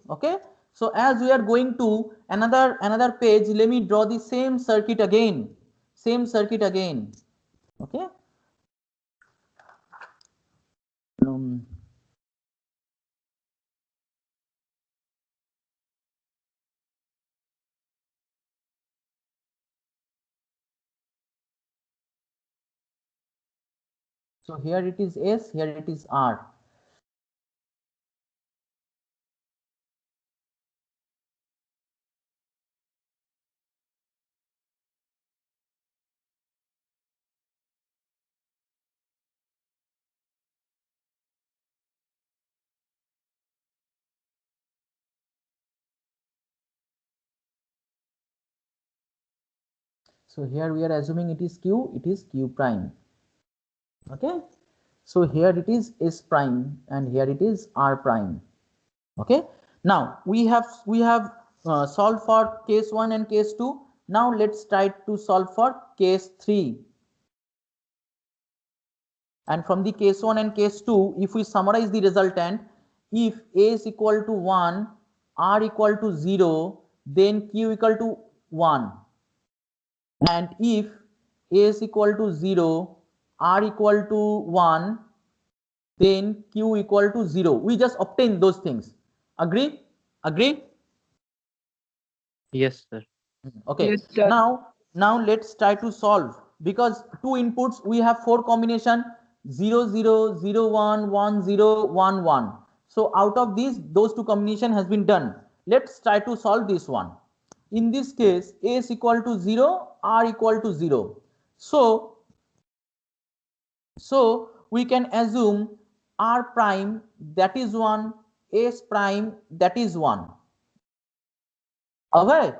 [SPEAKER 1] Okay, so as we are going to another page, let me draw the same circuit again. Okay. um, so here it is S, here it is R. So here we are assuming it is Q prime. Okay, so here it is S prime and here it is R prime. Okay, now we have solved for case 1 and case 2. Now let's try to solve for case 3. And from the case 1 and case 2, if we summarize the resultant, if A is equal to 1, R equal to 0, then Q equal to 1. And if A is equal to 0, R equal to 1, then Q equal to 0. We just obtain those things. Agree?
[SPEAKER 2] Yes, sir.
[SPEAKER 1] Okay.
[SPEAKER 7] Yes, sir.
[SPEAKER 1] Now let's try to solve, because two inputs we have 4 combination 0 0 0 1 1 0 1 1. So out of these, those two combination has been done. Let's try to solve this one. In this case, A is equal to 0, R equal to 0. So we can assume R prime, that is 1, S prime, that is 1. Away?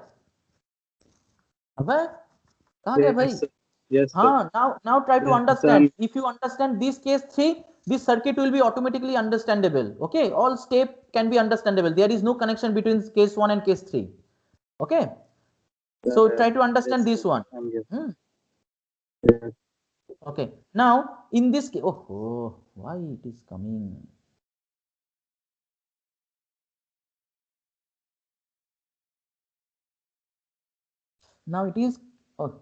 [SPEAKER 1] कहाँ गए भाई?
[SPEAKER 10] Yes, sir. Yes, sir.
[SPEAKER 1] हाँ, now try to
[SPEAKER 10] Yes,
[SPEAKER 1] understand.
[SPEAKER 10] sir.
[SPEAKER 1] If you understand this case 3, this circuit will be automatically understandable. Okay, all step can be understandable. There is no connection between case 1 and case 3. Okay, so try to understand
[SPEAKER 10] Yes,
[SPEAKER 1] this
[SPEAKER 10] sir.
[SPEAKER 1] one.
[SPEAKER 10] I'm getting.
[SPEAKER 1] Hmm.
[SPEAKER 10] Yes.
[SPEAKER 1] Okay, now in this case, oh, why it is coming? Now it is, oh,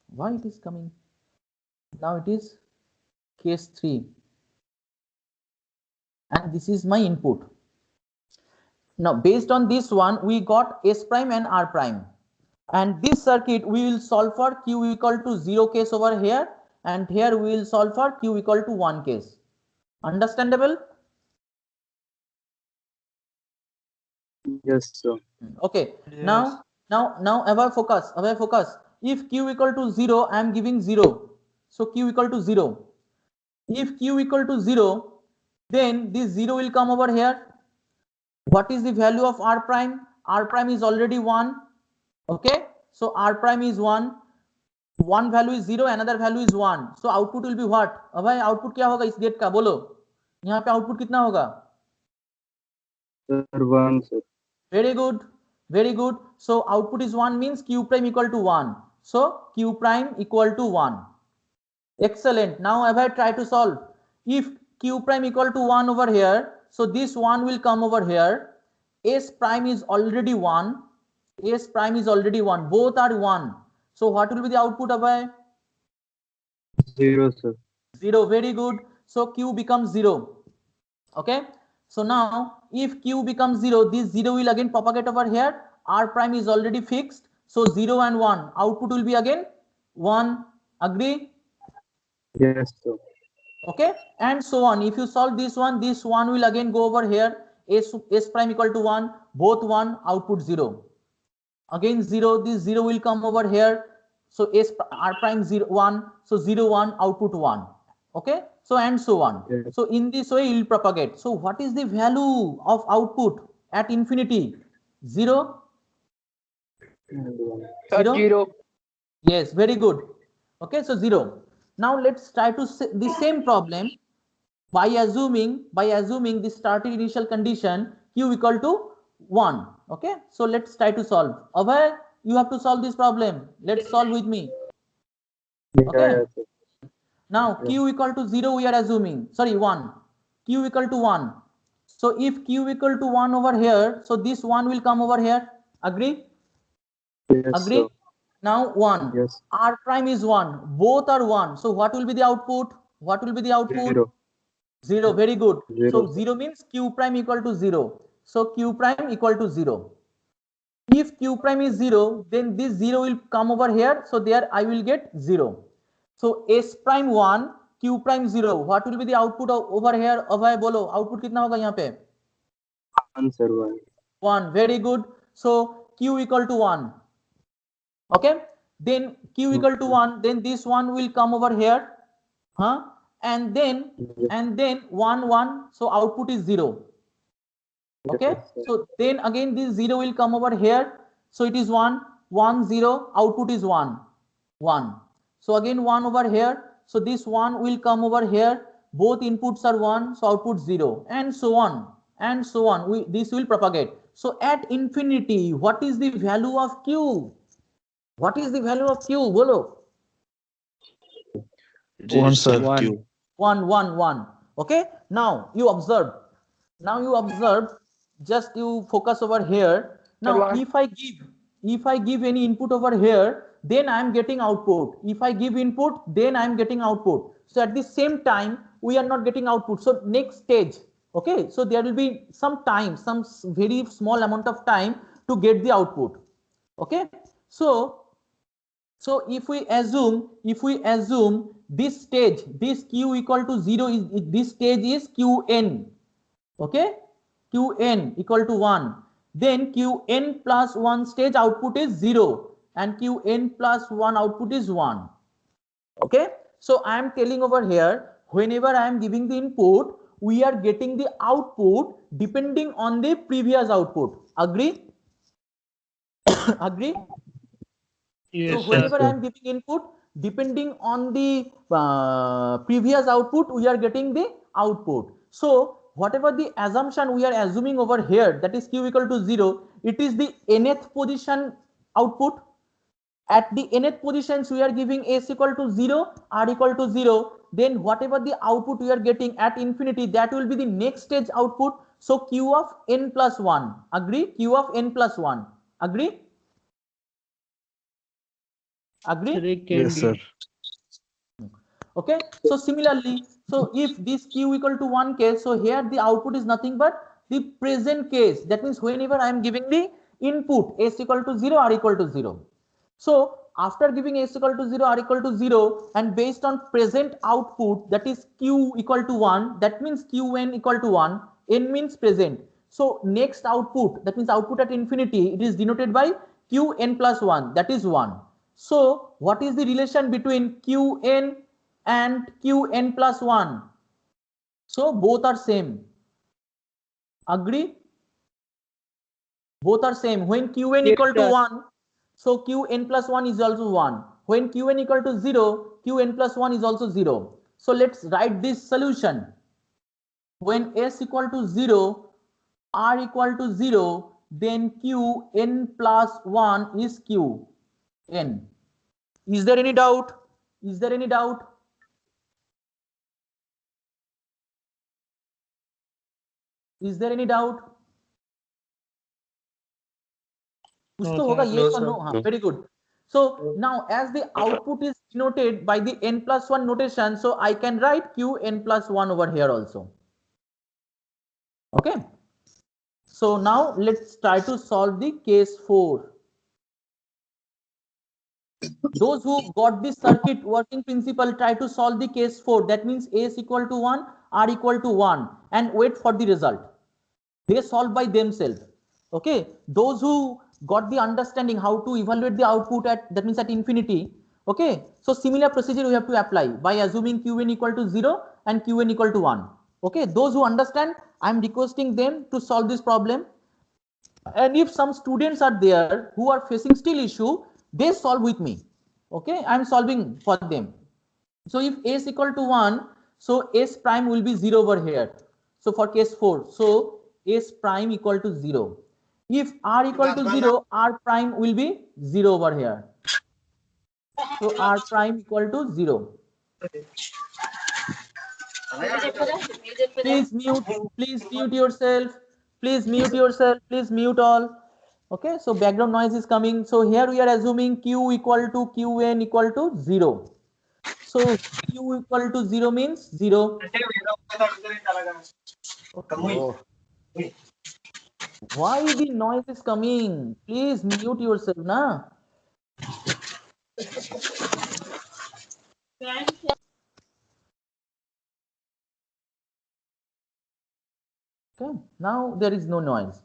[SPEAKER 1] why it is coming? Now it is case 3, and this is my input. Now based on this one, we got S prime and R prime, and this circuit we will solve for Q equal to 0 case over here, and here we will solve for Q equal to 1 case. Understandable?
[SPEAKER 10] Yes, sir.
[SPEAKER 1] Okay.
[SPEAKER 2] Yes.
[SPEAKER 1] Now above focus. If Q equal to 0, I am giving 0. So Q equal to 0. If Q equal to 0, then this 0 will come over here. What is the value of R prime? R prime is already 1. Okay, so R prime is 1. One value is 0, another value is 1. So output will be what? अब भाई output क्या होगा इस gate का? बोलो, यहाँ पे output कितना होगा?
[SPEAKER 10] Sir, 1, sir.
[SPEAKER 1] Very good. So output is 1, means Q prime equal to 1. So Q prime equal to 1. Excellent. Now I try to solve. If Q prime equal to 1 over here, so this 1 will come over here. S prime is already 1. Both are 1. So what will be the output, Abhay?
[SPEAKER 10] 0, sir.
[SPEAKER 1] 0. Very good. So Q becomes 0. Okay. So now if Q becomes 0, this 0 will again propagate over here. R prime is already fixed. So 0 and 1. Output will be again 1. Agree?
[SPEAKER 10] Yes, sir.
[SPEAKER 1] Okay. And so on. If you solve this one will again go over here. S prime equal to 1. Both 1. Output 0. Again 0. This 0 will come over here. So R prime 0 1. So 0 1. Output 1. Okay. So and so on.
[SPEAKER 10] Yes.
[SPEAKER 1] So in this way it will propagate. So what is the value of output at infinity? 0.
[SPEAKER 10] And 1.
[SPEAKER 7] Sir, 0.
[SPEAKER 1] Yes, very good. Okay, so 0. Now let's try to the same problem by assuming the starting initial condition Q equal to 1. Okay, so let's try to solve. Abhay, you have to solve this problem. Let's solve with me.
[SPEAKER 10] Yeah,
[SPEAKER 1] Okay.
[SPEAKER 10] yes, sir.
[SPEAKER 1] Now Q equal to 0 we are assuming. Sorry, 1. q equal to 1. So if q equal to 1 over here, so this 1 will come over here. Agree?
[SPEAKER 10] Yes,
[SPEAKER 1] Agree?
[SPEAKER 10] sir.
[SPEAKER 1] Now 1.
[SPEAKER 10] Yes.
[SPEAKER 1] R prime is 1. Both are 1. So what will be the output? What will be the output?
[SPEAKER 10] 0.
[SPEAKER 1] 0. Very good.
[SPEAKER 10] 0.
[SPEAKER 1] So 0 means q prime equal to 0. So q prime equal to 0. If q prime is 0, then this 0 will come over here. So there I will get 0. So s prime 1, q prime 0. What will be the output over here? अभय बोलो output कितना होगा यहाँ पे?
[SPEAKER 10] 1, sir. 1.
[SPEAKER 1] 1. Very good. So q equal to 1. Okay. Then q equal to 1. Then this 1 will come over here. Huh? And then 1 1. So output is 0. Okay.
[SPEAKER 10] Yes, sir.
[SPEAKER 1] So then again this 0 will come over here. So it is 1 1 0. Output is 1 1. So again 1 over here. So this 1 will come over here. Both inputs are 1. So output 0 and so on and so on. This will propagate. So at infinity, what is the value of q? What is the value of q? Bolo.
[SPEAKER 2] 1, sir.
[SPEAKER 8] 1.
[SPEAKER 1] 1 1 1. Okay. Now you observe. Just you focus over here. Now if I give any input over here, then I am getting output. If I give input, then I am getting output. So at the same time we are not getting output. So next stage, okay, so there will be some time, some very small amount of time to get the output. Okay. So if we assume this stage, this q equal to 0 is this stage is qn. Okay, qn equal to 1. Then qn plus 1 stage output is 0 and qn plus 1 output is 1. Okay, so I am telling over here, whenever I am giving the input, we are getting the output depending on the previous output. Agree? Agree?
[SPEAKER 6] Yes,
[SPEAKER 1] So whenever
[SPEAKER 6] sir.
[SPEAKER 1] I am giving input, depending on the previous output, we are getting the output. So whatever the assumption we are assuming over here, that is q equal to 0, it is the nth position output. At the nth positions, we are giving s equal to 0, r equal to 0. Then whatever the output we are getting at infinity, that will be the next stage output. So q of n plus 1. Agree? Q of n plus 1. Agree? Agree?
[SPEAKER 6] Sir, it can
[SPEAKER 2] Yes,
[SPEAKER 6] be.
[SPEAKER 2] sir.
[SPEAKER 1] Okay. So similarly, so if this q equal to 1 case, so here the output is nothing but the present case. That means whenever I am giving the input s equal to 0, r equal to 0. So after giving s equal to 0, r equal to 0, and based on present output, that is q equal to 1, that means qn equal to 1, n means present. So next output, that means output at infinity, it is denoted by qn plus 1, that is 1. So what is the relation between qn and qn plus 1? So both are same. Agree? Both are same. When qn equal to 1, so qn plus 1 is also 1. When qn equal to 0, qn plus 1 is also 0. So let's write this solution. When s equal to 0, r equal to 0, then qn plus 1 is qn. Is there any doubt? Is there any doubt? Is there any doubt? कुछ तो होगा, yes or no? हाँ, very good. So now as the output is denoted by the n plus 1 notation, so I can write q n plus 1 over here also. Okay. So now let's try to solve the case 4. Those who got this circuit working principle, try to solve the case 4. That means s equal to 1, r equal to 1, and wait for the result. They solve by themselves. Okay. Those who got the understanding how to evaluate the output at, that means at infinity. Okay. So similar procedure we have to apply by assuming qn equal to 0 and qn equal to 1. Okay. Those who understand, I am requesting them to solve this problem. And if some students are there who are facing still issue, they solve with me. Okay. I am solving for them. So if s equal to 1, so s prime will be 0 over here. So for case 4, so s prime equal to 0. If r equal to 0, r prime will be 0 over here. So r prime equal to 0. Please mute yourself. Please mute yourself. Please mute all. Okay, so background noise is coming. So here we are assuming Q equal to Qn equal to 0. So Q equal to 0 means 0. Oh, why the noise is coming? Please mute yourself, na? Okay, now there is no noise.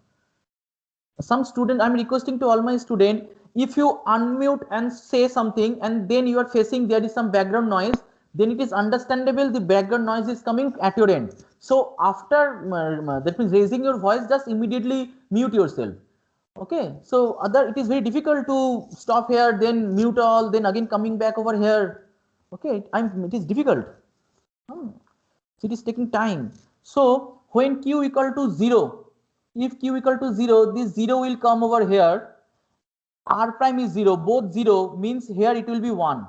[SPEAKER 1] Some student, I'm requesting to all my student, if you unmute and say something and then you are facing there is some background noise, then it is understandable the background noise is coming at your end. So after that means raising your voice, just immediately mute yourself. Okay, so other it is very difficult to stop here, then mute all, then again coming back over here. Okay, it is difficult. It is taking time. So when Q equal to 0, if Q equal to 0, this 0 will come over here. R prime is 0, both 0 means here it will be 1.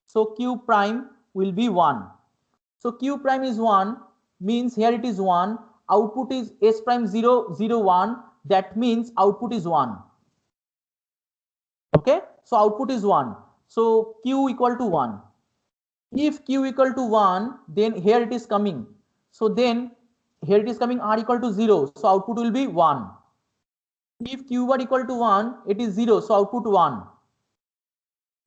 [SPEAKER 1] So Q prime will be 1. So Q prime is 1 means here it is 1. Output is S prime 0, 0, 1. That means output is 1. Okay, so output is 1. So Q equal to 1. If Q equal to 1, then here it is coming. So then here it is coming R equal to 0. So output will be 1. If Q bar equal to 1, it is 0. So output 1.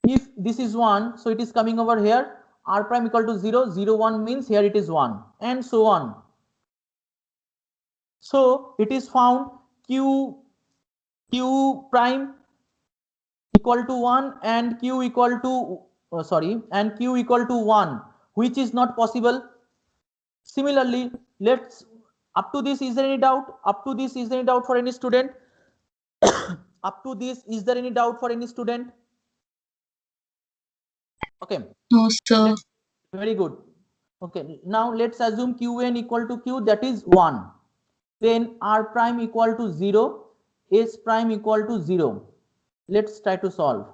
[SPEAKER 1] If this is 1, so it is coming over here. R prime equal to 0. 0, 1 means here it is 1. And so on. So it is found Q prime equal to 1 and Q equal to and Q equal to 1, which is not possible. Similarly, let's up to this, is there any doubt? Up to this, is there any doubt for any student? Up to this, is there any doubt for any student? Okay.
[SPEAKER 3] No, sir.
[SPEAKER 1] Very good. Okay, now let's assume Qn equal to Q, that is 1. Then R prime equal to 0, S prime equal to 0. Let's try to solve.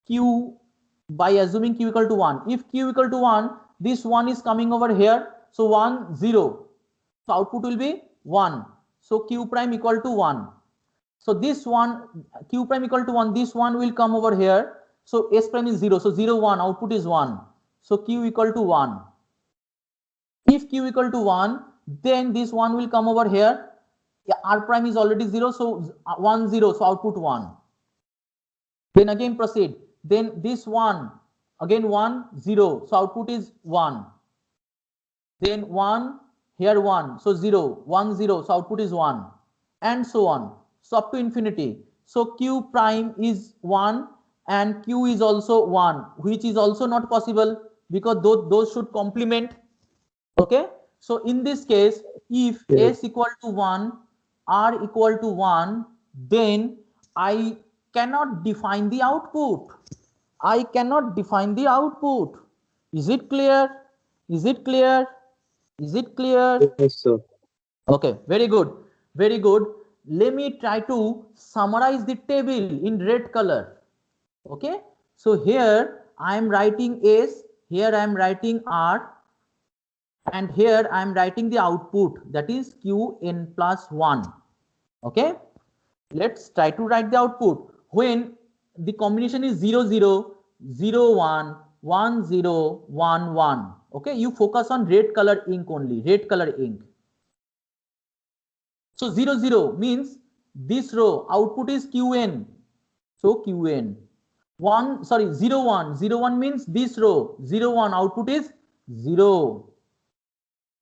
[SPEAKER 1] Q by assuming Q equal to 1. If Q equal to 1, this 1 is coming over here. So 1, 0. So output will be 1. So Q prime equal to 1. So this one, Q prime equal to 1, this one will come over here. So S prime is 0. So 0, 1, output is 1. So Q equal to 1. If Q equal to 1, then this 1 will come over here. Yeah, R prime is already 0. So 1, 0. So output 1. Then again proceed. Then this 1, again 1, 0. So output is 1. Then 1, here 1. So 0, 1, 0. So output is 1. And so on. So up to infinity. So Q prime is 1 and Q is also 1, which is also not possible because those should complement. Okay. So in this case, if S equal to 1, R equal to 1, then I cannot define the output. I cannot define the output. Is it clear? Is it clear? Is it clear?
[SPEAKER 10] Yes, sir.
[SPEAKER 1] Okay, very good. Very good. Let me try to summarize the table in red color. Okay. So here I am writing S, here I am writing R, and here I am writing the output, that is Qn plus 1. Okay. Let's try to write the output. When the combination is 0, 0, 0, 1, 1, 0, 1, 1. Okay. You focus on red color ink only, red color ink. So 0, 0 means this row output is Qn. So Qn. 0, 1. 0, 1 means this row. 0, 1 output is 0.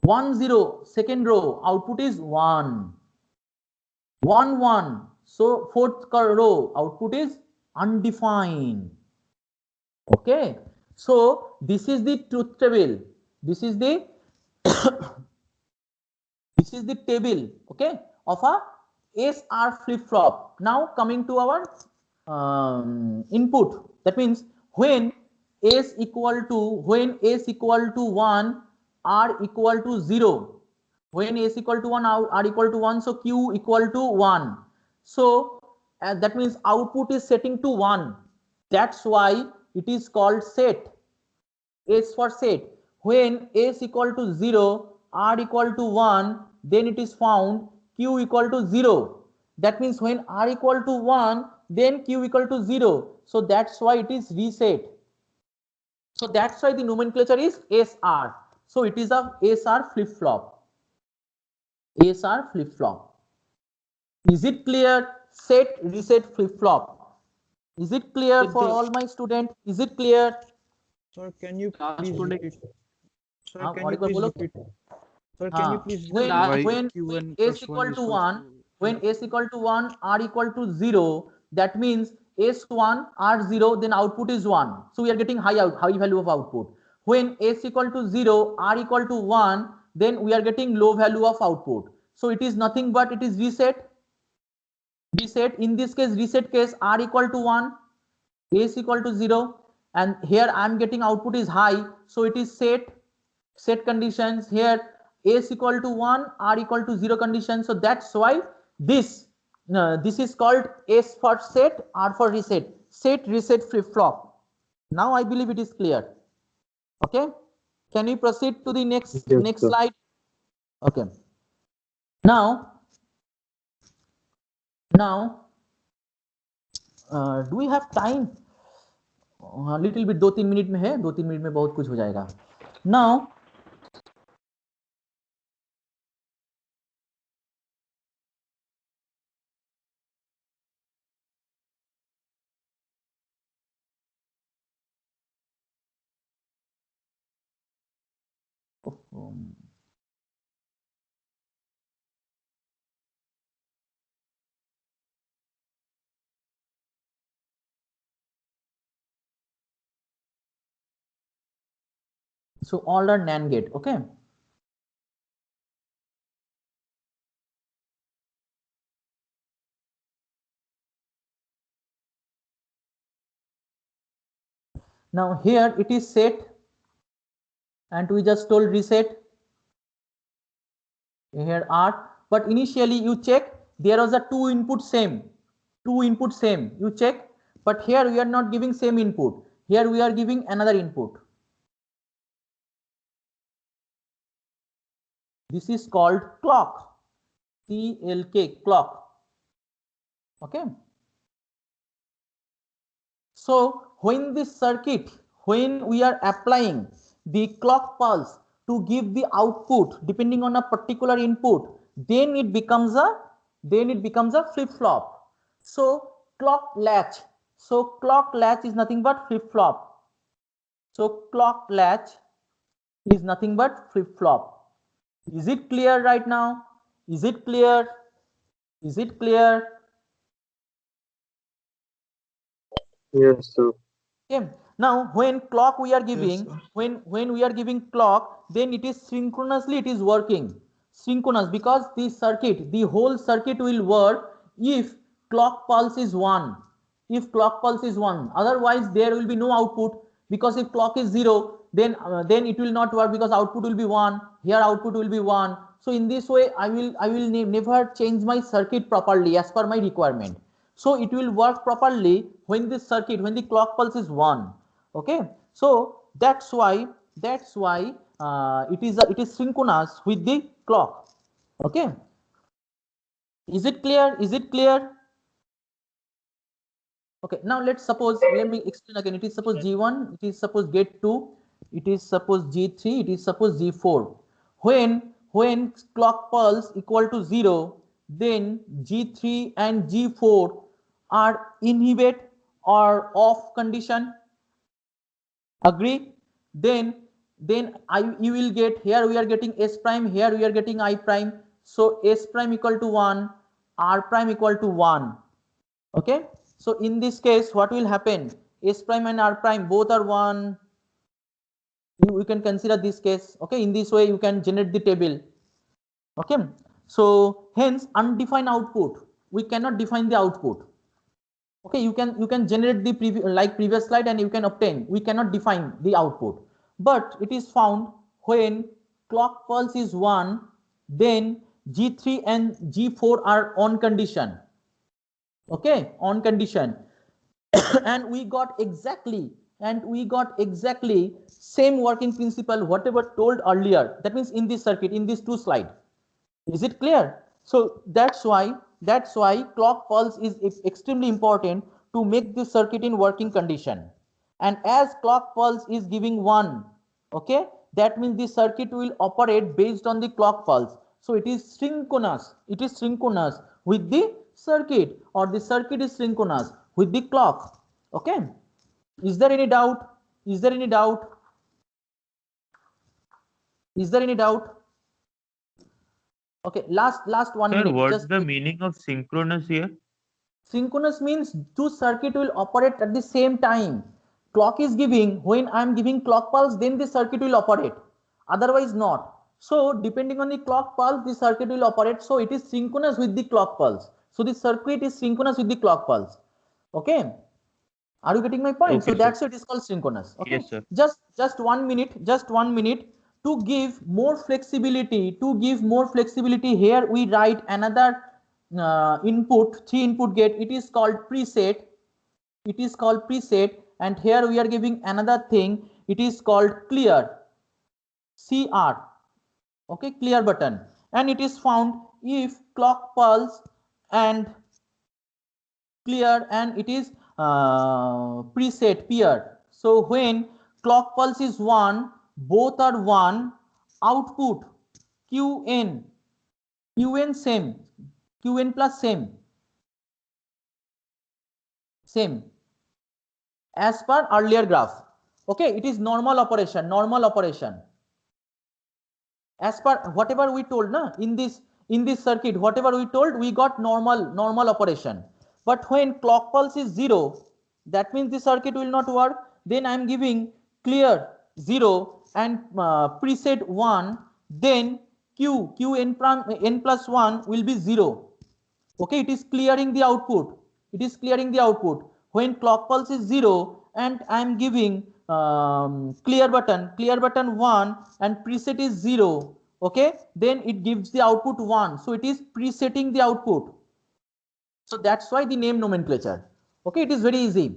[SPEAKER 1] 1, 0 second row output is 1. 1, 1. So fourth row output is undefined. Okay. So this is the truth table. This is the this is the table, okay, of a SR flip-flop. Now coming to our input. That means when S equal to 1, R equal to 0. When S equal to 1, R equal to 1, so Q equal to 1. So that means output is setting to 1. That's why it is called set. S for set. when s equal to 0, r equal to 1, then it is found q equal to 0. That means when r equal to 1, then q equal to 0. So that's why it is reset. So that's why the nomenclature is SR. So it is a SR flip-flop. SR flip-flop. Is it clear? Set, reset, flip-flop. Is it clear for all my students? Is it clear?
[SPEAKER 2] Sir, can you
[SPEAKER 7] Last
[SPEAKER 2] please
[SPEAKER 7] one.
[SPEAKER 2] repeat? Sir,
[SPEAKER 1] हाँ,
[SPEAKER 2] can
[SPEAKER 1] और
[SPEAKER 2] you
[SPEAKER 1] एक बार
[SPEAKER 2] please
[SPEAKER 1] बोलो।
[SPEAKER 2] repeat? Sir, can you
[SPEAKER 1] हाँ,
[SPEAKER 2] please
[SPEAKER 1] when
[SPEAKER 2] repeat why
[SPEAKER 1] when
[SPEAKER 2] Q1
[SPEAKER 1] s
[SPEAKER 2] plus 1
[SPEAKER 1] equal to
[SPEAKER 2] equals
[SPEAKER 1] 1,
[SPEAKER 2] to
[SPEAKER 1] when s equal to 1, r equal to 0, that means s1, r0, then output is 1. So we are getting high value of output. When s equal to 0, r equal to 1, then we are getting low value of output. So it is nothing but it is reset. Reset, in this case, reset case, r equal to 1, s equal to 0, and here I am getting output is high, so it is set conditions. Here s equal to 1, r equal to 0 condition. So that's why this this is called s for set, r for reset. Set, reset, flip flop. Now I believe it is clear. Okay, can we proceed to the next
[SPEAKER 10] Yes, sir.
[SPEAKER 1] slide? Okay, now do we have time? हाँ, little bit, 2-3 minute में है, 2-3 minute में बहुत कुछ हो जाएगा. Now so all are NAND gate. Okay, now here it is set and we just told reset. Here are, but initially you check there was a two input same, you check, but here we are not giving same input, here we are giving another input. This is called clock, CLK, clock. Okay, so when this circuit, when we are applying the clock pulse to give the output depending on a particular input, then it becomes a flip flop. So clock latch, is nothing but flip flop. So clock latch is nothing but flip flop. Is it clear right now? Is it clear? Is it clear?
[SPEAKER 10] Yes, sir.
[SPEAKER 1] Okay, now when clock we are giving,
[SPEAKER 2] sir.
[SPEAKER 1] when we are giving clock, then it is synchronously, it is working synchronous, because the whole circuit will work if clock pulse is 1, otherwise there will be no output, because if clock is 0, then it will not work, because output will be 1, here output will be 1. So in this way I will never change my circuit properly as per my requirement. So it will work properly when this circuit, when the clock pulse is 1. Okay, so that's why it is synchronous with the clock. Okay, is it clear? Is it clear? Okay, now let's suppose, let me explain again. It is suppose G1, it is suppose gate 2, it is suppose G3, it is suppose G4. When clock pulse equal to 0, then G3 and G4 are inhibit or off condition. Agree? Then you will get, here we are getting S prime, here we are getting I prime. So S prime equal to 1, R prime equal to 1. Okay, so in this case what will happen? S prime and R prime both are 1. You can consider this case. Okay, in this way you can generate the table. Okay, so hence undefined output, we cannot define the output. Okay, you can generate the previous slide and you can obtain, we cannot define the output, but it is found when clock pulse is 1, then G3 and G4 are on condition. Okay, on condition. And we got exactly and we got exactly same working principle whatever told earlier. That means in this circuit, in these two slides. Is it clear? So that's why clock pulse is extremely important to make the circuit in working condition. And as clock pulse is giving 1, okay, that means the circuit will operate based on the clock pulse. So it is synchronous. It is synchronous with the circuit, or the circuit is synchronous with the clock. Okay. Is there any doubt? Is there any doubt? Is there any doubt? Okay, last 1
[SPEAKER 6] Sir,
[SPEAKER 1] minute.
[SPEAKER 6] what's
[SPEAKER 1] Just
[SPEAKER 6] the meaning of synchronous here?
[SPEAKER 1] synchronous means two circuit will operate at the same time. Clock is giving, when I am giving clock pulse, then the circuit will operate. Otherwise not. So depending on the clock pulse, the circuit will operate. So it is synchronous with the clock pulse. So the circuit is synchronous with the clock pulse. Okay. Are you getting my point?
[SPEAKER 6] Okay,
[SPEAKER 1] so that's why it is called synchronous. Okay.
[SPEAKER 6] Yes, sir.
[SPEAKER 1] Just 1 minute. Just 1 minute. To give more flexibility, here we write another input, 3 input gate. It is called preset. It is called preset, and here we are giving another thing. It is called clear. CR. Okay, clear button, and it is found if clock pulse and clear, and it is preset peer. So when clock pulse is 1, both are 1, output qn same, qn plus same as per earlier graph. Okay, it is normal operation as per whatever we told na, in this circuit, whatever we told, we got normal operation. But when clock pulse is 0, that means the circuit will not work. Then I am giving clear 0 and preset 1, then n plus 1 will be 0. Okay, it is clearing the output. When clock pulse is 0 and I am giving clear button 1 and preset is 0, okay, then it gives the output 1. So it is presetting the output. So that's why the name nomenclature. Okay, it is very easy.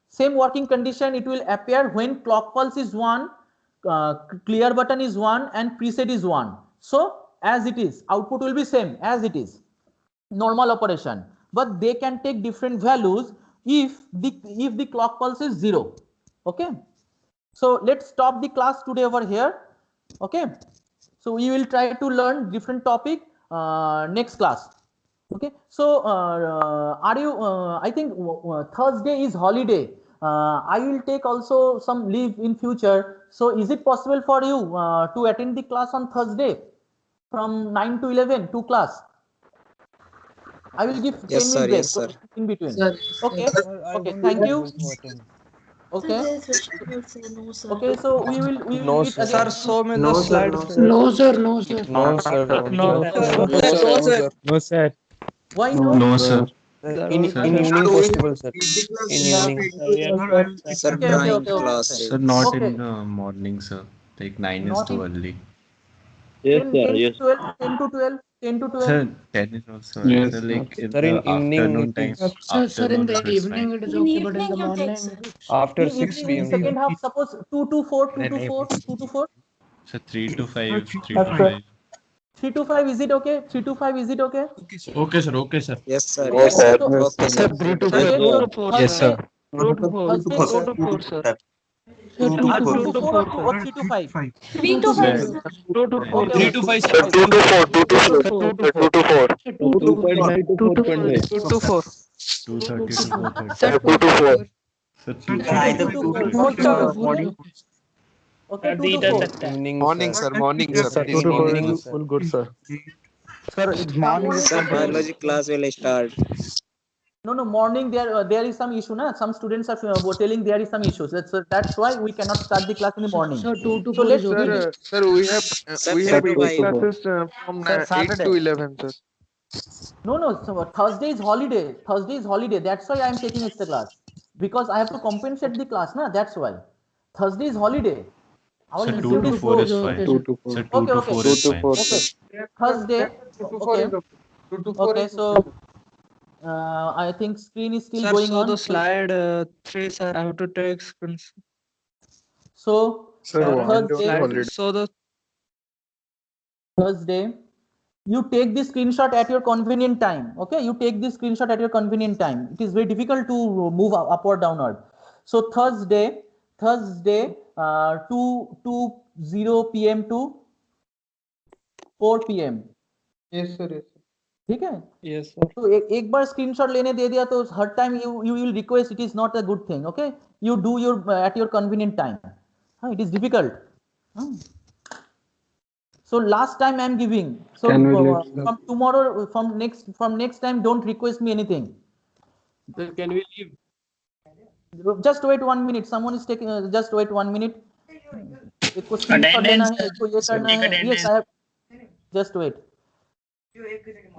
[SPEAKER 1] Same working condition it will appear when clock pulse is 1, clear button is 1 and preset is 1. So as it is, output will be same as it is, normal operation, but they can take different values if the clock pulse is 0. Okay, so let's stop the class today over here. Okay, so we will try to learn different topic next class. Okay, so are you I think Thursday is holiday. I will take also some leave in future. So is it possible for you to attend the class on Thursday from 9 to 11, 2 class? I will give 10 minutes break so in between. Okay, okay, thank you. Okay. Okay, so we will meet
[SPEAKER 2] Sir,
[SPEAKER 1] again.
[SPEAKER 2] show me the slides.
[SPEAKER 3] No, sir.
[SPEAKER 6] No,
[SPEAKER 2] No, sir.
[SPEAKER 1] Why no?
[SPEAKER 9] No, sir.
[SPEAKER 2] In
[SPEAKER 4] evening
[SPEAKER 2] possible, sir. In evening.
[SPEAKER 9] Sir,
[SPEAKER 1] Okay.
[SPEAKER 9] Sir, not
[SPEAKER 1] Okay.
[SPEAKER 9] in the morning, sir. Like 9 is
[SPEAKER 1] Not
[SPEAKER 9] too
[SPEAKER 1] in-
[SPEAKER 9] early.
[SPEAKER 1] 10 to 12.
[SPEAKER 9] Sir, 10 is also
[SPEAKER 6] Yes,
[SPEAKER 9] sir, like in
[SPEAKER 2] Sir,
[SPEAKER 9] the
[SPEAKER 2] in evening
[SPEAKER 9] afternoon
[SPEAKER 2] it
[SPEAKER 9] time.
[SPEAKER 2] is-
[SPEAKER 3] Sir, in the
[SPEAKER 9] Afternoon, it's
[SPEAKER 3] evening
[SPEAKER 9] fine.
[SPEAKER 3] it is
[SPEAKER 11] In
[SPEAKER 3] okay, but in
[SPEAKER 11] evening
[SPEAKER 3] the
[SPEAKER 11] you take,
[SPEAKER 3] morning.
[SPEAKER 11] sir.
[SPEAKER 2] after
[SPEAKER 1] In
[SPEAKER 2] 6
[SPEAKER 1] evening, in
[SPEAKER 2] p.m.
[SPEAKER 1] second half, suppose 2 to 4.
[SPEAKER 9] So 3 to 5, 3
[SPEAKER 7] Yes,
[SPEAKER 9] to
[SPEAKER 7] sir.
[SPEAKER 9] 5.
[SPEAKER 1] 3 to 5, is it okay? 3 to 5, is it okay?
[SPEAKER 6] Okay, sir. Okay, sir.
[SPEAKER 1] Okay, so
[SPEAKER 2] Sir, 3 to
[SPEAKER 1] Thursday,
[SPEAKER 2] 4.
[SPEAKER 1] so Thursday,
[SPEAKER 6] Yes, sir.
[SPEAKER 1] Thursday,
[SPEAKER 2] 2 to 4, sir.
[SPEAKER 1] 2 to 4 or 3 to 5?
[SPEAKER 11] 3 to 5, sir.
[SPEAKER 6] 2 to 4.
[SPEAKER 1] Okay,
[SPEAKER 6] 3 to 5, sir.
[SPEAKER 2] 2 to 4. 2 to 4.
[SPEAKER 3] 2 to 4.
[SPEAKER 2] 2 to 4.
[SPEAKER 9] 2:30 to 4:30.
[SPEAKER 3] Sir, 2 to 4.
[SPEAKER 9] Sir, 3
[SPEAKER 1] 2 to 4. Okay, 2 to 4.
[SPEAKER 2] Evening,
[SPEAKER 12] Morning, sir. Morning,
[SPEAKER 2] Yes,
[SPEAKER 12] sir.
[SPEAKER 2] sir.
[SPEAKER 12] Please,
[SPEAKER 2] 2 to 4
[SPEAKER 12] morning.
[SPEAKER 2] is full good, sir. Sir, it's morning.
[SPEAKER 1] Someone-
[SPEAKER 12] class will start.
[SPEAKER 1] No, morning there is some issue, na? Some students are telling there is some issues. That's why we cannot start the class in the morning.
[SPEAKER 3] Sir, 2 to
[SPEAKER 1] So
[SPEAKER 3] 4
[SPEAKER 1] let's
[SPEAKER 3] is okay.
[SPEAKER 12] Sir, we have classes from
[SPEAKER 1] Sir,
[SPEAKER 12] 8
[SPEAKER 1] Saturday.
[SPEAKER 12] to 11, sir.
[SPEAKER 1] No. So Thursday is holiday. That's why I am taking extra class, because I have to compensate the class, na? That's why. Thursday is holiday. Our
[SPEAKER 9] Sir, 2
[SPEAKER 1] institute
[SPEAKER 9] to
[SPEAKER 1] is
[SPEAKER 9] 4 is
[SPEAKER 1] closed.
[SPEAKER 9] fine.
[SPEAKER 2] 2 to 4.
[SPEAKER 9] Sir, 2 to 4 is fine.
[SPEAKER 1] Okay. Thursday. Okay. Okay. So I think screen is still
[SPEAKER 2] Sir,
[SPEAKER 1] going
[SPEAKER 2] show
[SPEAKER 1] on.
[SPEAKER 2] the slide 3, sir. I have to take screens.
[SPEAKER 1] So
[SPEAKER 12] Sir, one
[SPEAKER 1] Thursday,
[SPEAKER 12] already.
[SPEAKER 2] So the
[SPEAKER 1] Thursday, you take this screenshot at your convenient time. Okay, you take this screenshot at your convenient time. It is very difficult to move up or downward. So Thursday, 2:0 p.m. to 4 p.m.
[SPEAKER 7] Yes, sir. Yes, sir.
[SPEAKER 1] ठीक है?
[SPEAKER 2] yes sir.
[SPEAKER 1] तो एक बार screenshot लेने दे दिया तो हर time you will request. It is not a good thing. Okay, you do your at your convenient time. It is difficult. So last time I am giving. So
[SPEAKER 10] Can we leave, sir?
[SPEAKER 1] from tomorrow, from next time, don't request me anything.
[SPEAKER 4] Sir, can we leave?
[SPEAKER 1] Just wait 1 minute. Someone is taking. Just wait 1 minute. एक को screenshot लेना है, एक को ये करना है. Yes, I have. Just wait.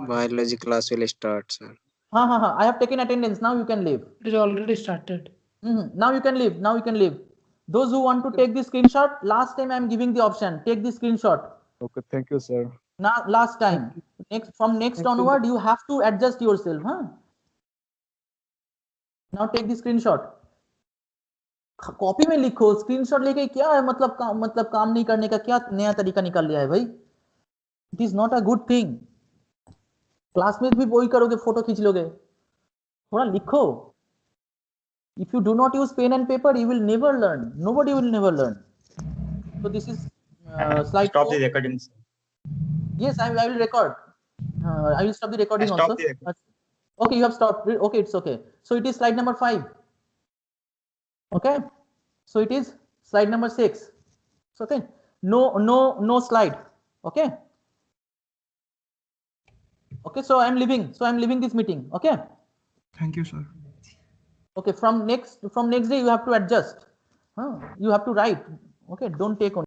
[SPEAKER 12] Biology class will start, sir.
[SPEAKER 1] हाँ. I have taken attendance. Now you can leave.
[SPEAKER 7] It is already started.
[SPEAKER 1] Now you can leave. Now you can leave. Those who want to take this screenshot, last time I am giving the option. Take this screenshot.
[SPEAKER 10] Okay, thank you, sir.
[SPEAKER 1] Now last time. From next onward, you have to adjust yourself. Now take the screenshot. Copy में लिखो. Screenshot लेके क्या है मतलब काम नहीं करने का क्या नया तरीका निकाल लिया है भाई. It is not a good thing. Class में भी वही करोगे, फोटो खींच लोगे. थोड़ा लिखो. If you do not use pen and paper, you will never learn. Nobody will never learn. So this is slide.
[SPEAKER 5] Stop
[SPEAKER 1] 4.
[SPEAKER 5] the recording.
[SPEAKER 1] Yes, I will record. I will stop the recording
[SPEAKER 5] Stop
[SPEAKER 1] also.
[SPEAKER 5] the recording.
[SPEAKER 1] Okay, you have stopped. Okay, it's okay. So it is slide number 5. Okay. So it is slide number 6. So okay. No slide. Okay. Okay. So I am leaving. So I am leaving this meeting. Okay.
[SPEAKER 12] Thank you, sir.
[SPEAKER 1] Okay. From next day you have to adjust. You have to write. Okay. Don't take on.